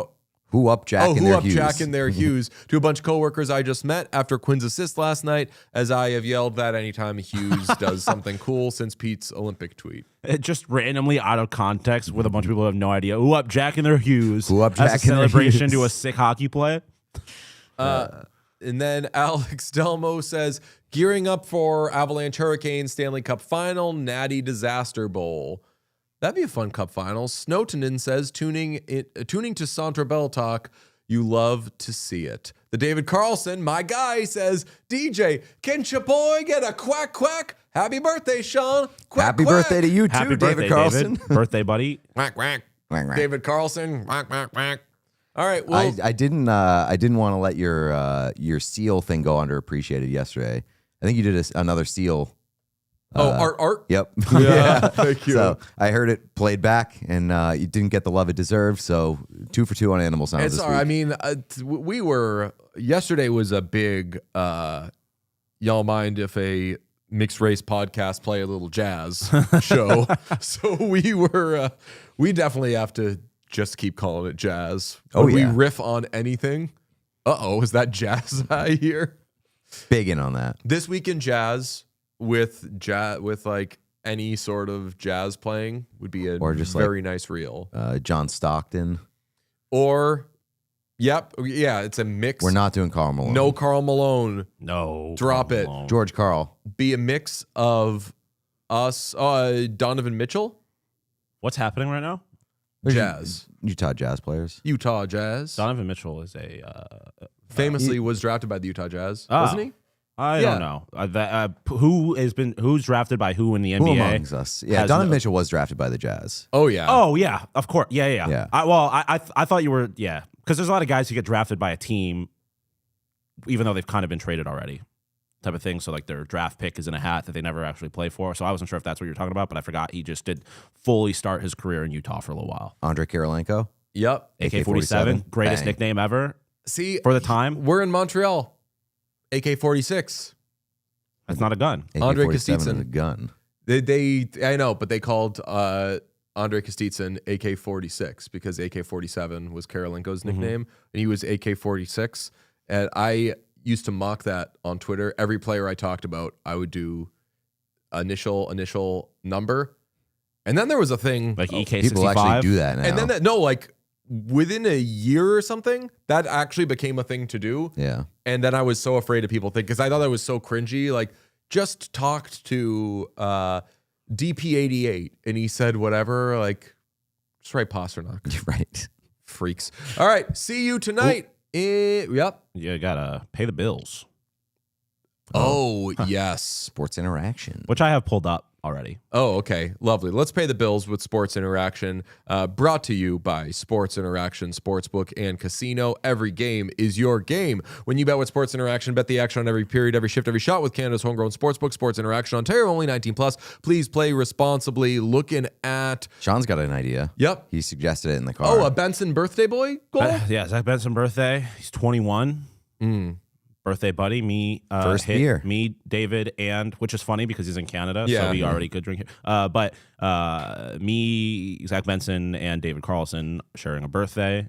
Who up Jack in their Hughes? Jack in their Hughes to a bunch of coworkers I just met after Quinn's assist last night, as I have yelled that anytime Hughes does something cool since Pete's Olympic tweet. It just randomly out of context with a bunch of people who have no idea. Ooh, up Jack in their Hughes. Who up As Jack a in their celebration Hughes. to a sick hockey play. And then Alex Delmo says, gearing up for Avalanche Hurricanes Stanley Cup Final, Natty Disaster Bowl. That'd be a fun Cup Final. Snowtonin says, tuning to Centre Bell talk, you love to see it. The David Carlson, my guy, says, DJ, can your boy get a quack quack? Happy birthday, Sean. Quack, Happy quack. birthday to you too, Happy David birthday, Carlson. David. Birthday, buddy. Quack, quack. Quack, quack. David Carlson, quack, quack, quack. All right, well, I didn't want to let your seal thing go underappreciated yesterday. I think you did another seal. art. Yep. Yeah, thank you. So I heard it played back, and you didn't get the love it deserved. So 2 for 2 on animal sounds. It's this all right. week. I mean, we were yesterday was a big. Y'all mind if a mixed race podcast play a little jazz show? So we definitely have to just keep calling it jazz. Oh, When yeah. we riff on anything. Is that jazz I hear? Big in on that. This week in jazz with like any sort of jazz playing would be a Or just very nice reel. John Stockton. Or, it's a mix. We're not doing Karl Malone. No Karl Malone. No. Drop it. Malone. George Karl. Be a mix of us, Donovan Mitchell, What's happening right now? Jazz, Utah Jazz players. Utah Jazz. Donovan Mitchell is a. Famously was drafted by the Utah Jazz, Oh. wasn't he? I Yeah. don't know. Who's drafted by who in the Who NBA? amongst us? Yeah, has Donovan no- Mitchell was drafted by the Jazz. Oh yeah. Oh yeah, of course. Yeah. Yeah. I thought you were because there's a lot of guys who get drafted by a team, even though they've kind of been traded already, type of thing. So like their draft pick is in a hat that they never actually play for. So I wasn't sure if that's what you're talking about, but I forgot he just did fully start his career in Utah for a little while. Andre Kirilenko. Yep. AK-47, greatest Bang. nickname ever See, for the time. we're in Montreal. AK-46. That's not a gun. Andre AK-47 is Kostitsyn. a gun. They I know, but they called Andre Kostitsyn AK-46 because AK-47 was Kirilenko's nickname, and he was AK-46. And I used to mock that on Twitter. Every player I talked about, I would do initial number. And then there was a thing Like EK-65. People actually do that now. and then like within a year or something, that actually became a thing to do. Yeah. And then I was so afraid of people because I thought that was so cringy. Like, just talked to DP88 and he said whatever. Like, just write Pasternak. Right. Freaks. All right. See you tonight. Yep. You gotta pay the bills, Oh, yes. Sports interaction. which I have pulled up already. Oh, okay. Lovely. Let's pay the bills with Sports Interaction. Brought to you by Sports Interaction Sportsbook and Casino. Every game is your game. When you bet with Sports Interaction, bet the action on every period, every shift, every shot with Canada's homegrown sportsbook. Sports Interaction, Ontario, only 18 plus. Please play responsibly. Looking at. Sean's got an idea. Yep. He suggested it in the car. Oh, a Benson birthday boy goal? Yeah, Zach Benson birthday. He's 21. Birthday buddy. Me First hit beer. me, David, and which is funny because he's in Canada, Yeah. so we already could drink here. But me, Zach Benson, and David Carlson sharing a birthday.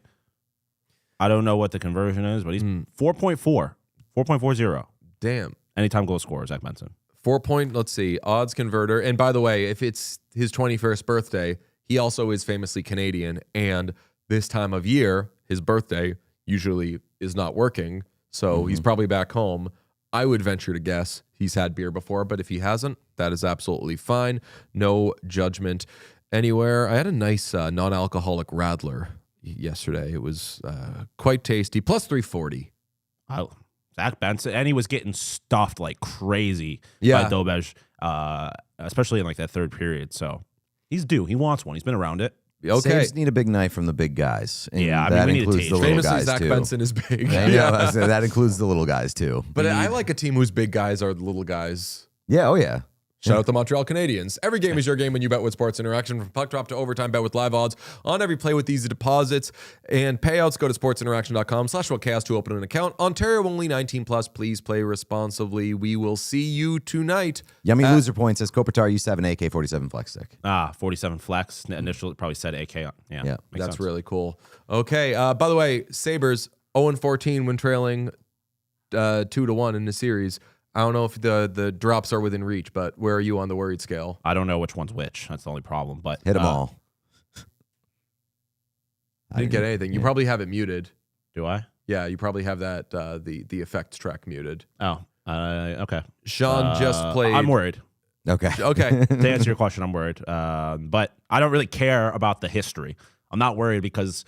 I don't know what the conversion is, but he's 4.40. Damn. Anytime goal scorer, Zach Benson. 4 point, let's see, odds converter. And by the way, if it's his 21st birthday, he also is famously Canadian. And this time of year, his birthday usually is not working. So he's probably back home. I would venture to guess he's had beer before, but if he hasn't, that is absolutely fine. No judgment anywhere. I had a nice non-alcoholic Radler yesterday. It was quite tasty. Plus 340. Oh, Zach Benson, and he was getting stuffed like crazy Yeah. by Dobej, especially in like that third period. So he's due. He wants one. He's been around it. Okay. Sabres need a big night from the big guys. And Yeah, I mean, that we need a includes taste. the little Famously, guys Zach too. Benson is big. I know, that includes the little guys too. But I like a team whose big guys are the little guys. Yeah, oh yeah. Shout out the Montreal Canadiens. Every game is your game when you bet with Sports Interaction. From puck drop to overtime, bet with live odds on every play with easy deposits and payouts. Go to sportsinteraction.com/whatchaos to open an account. Ontario only 19 plus. Please play responsibly. We will see you tonight. Yummy loser point says Kopitar U7 AK-47 flex stick. 47 flex. Initially, probably said AK. Yeah, Yeah, makes That's sense. really cool. Okay. By the way, Sabres 0-14 when trailing 2-1 in the series. I don't know if the drops are within reach, but where are you on the worried scale? I don't know which one's which. That's the only problem. But Hit them all. I didn't get anything. You probably have it muted. Do I? Yeah, you probably have that the effects track muted. Oh, okay. Sean just played. I'm worried. Okay. Okay. To answer your question, I'm worried. But I don't really care about the history. I'm not worried because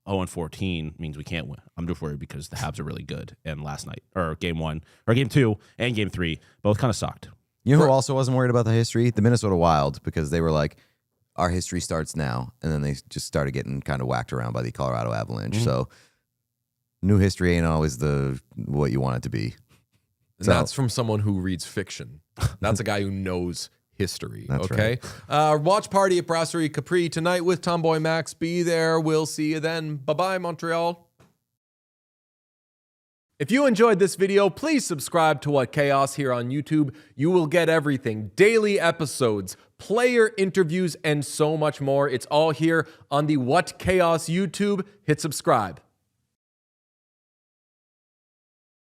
0-14 means we can't win. I'm just worried because the Habs are really good. And last night, or game 1, or game 2, and game 3, both kind of sucked. You know who also wasn't worried about the history? The Minnesota Wild, because they were like, our history starts now. And then they just started getting kind of whacked around by the Colorado Avalanche. So new history ain't always what you want it to be. And that's from someone who reads fiction. That's a guy who knows history. That's okay. Watch Party at Brasserie Capri tonight with Tomboy Max. Be there. We'll see you then. Bye-bye, Montreal. If you enjoyed this video, please subscribe to What Chaos here on YouTube. You will get everything, daily episodes, player interviews, and so much more. It's all here on the What Chaos YouTube. Hit subscribe.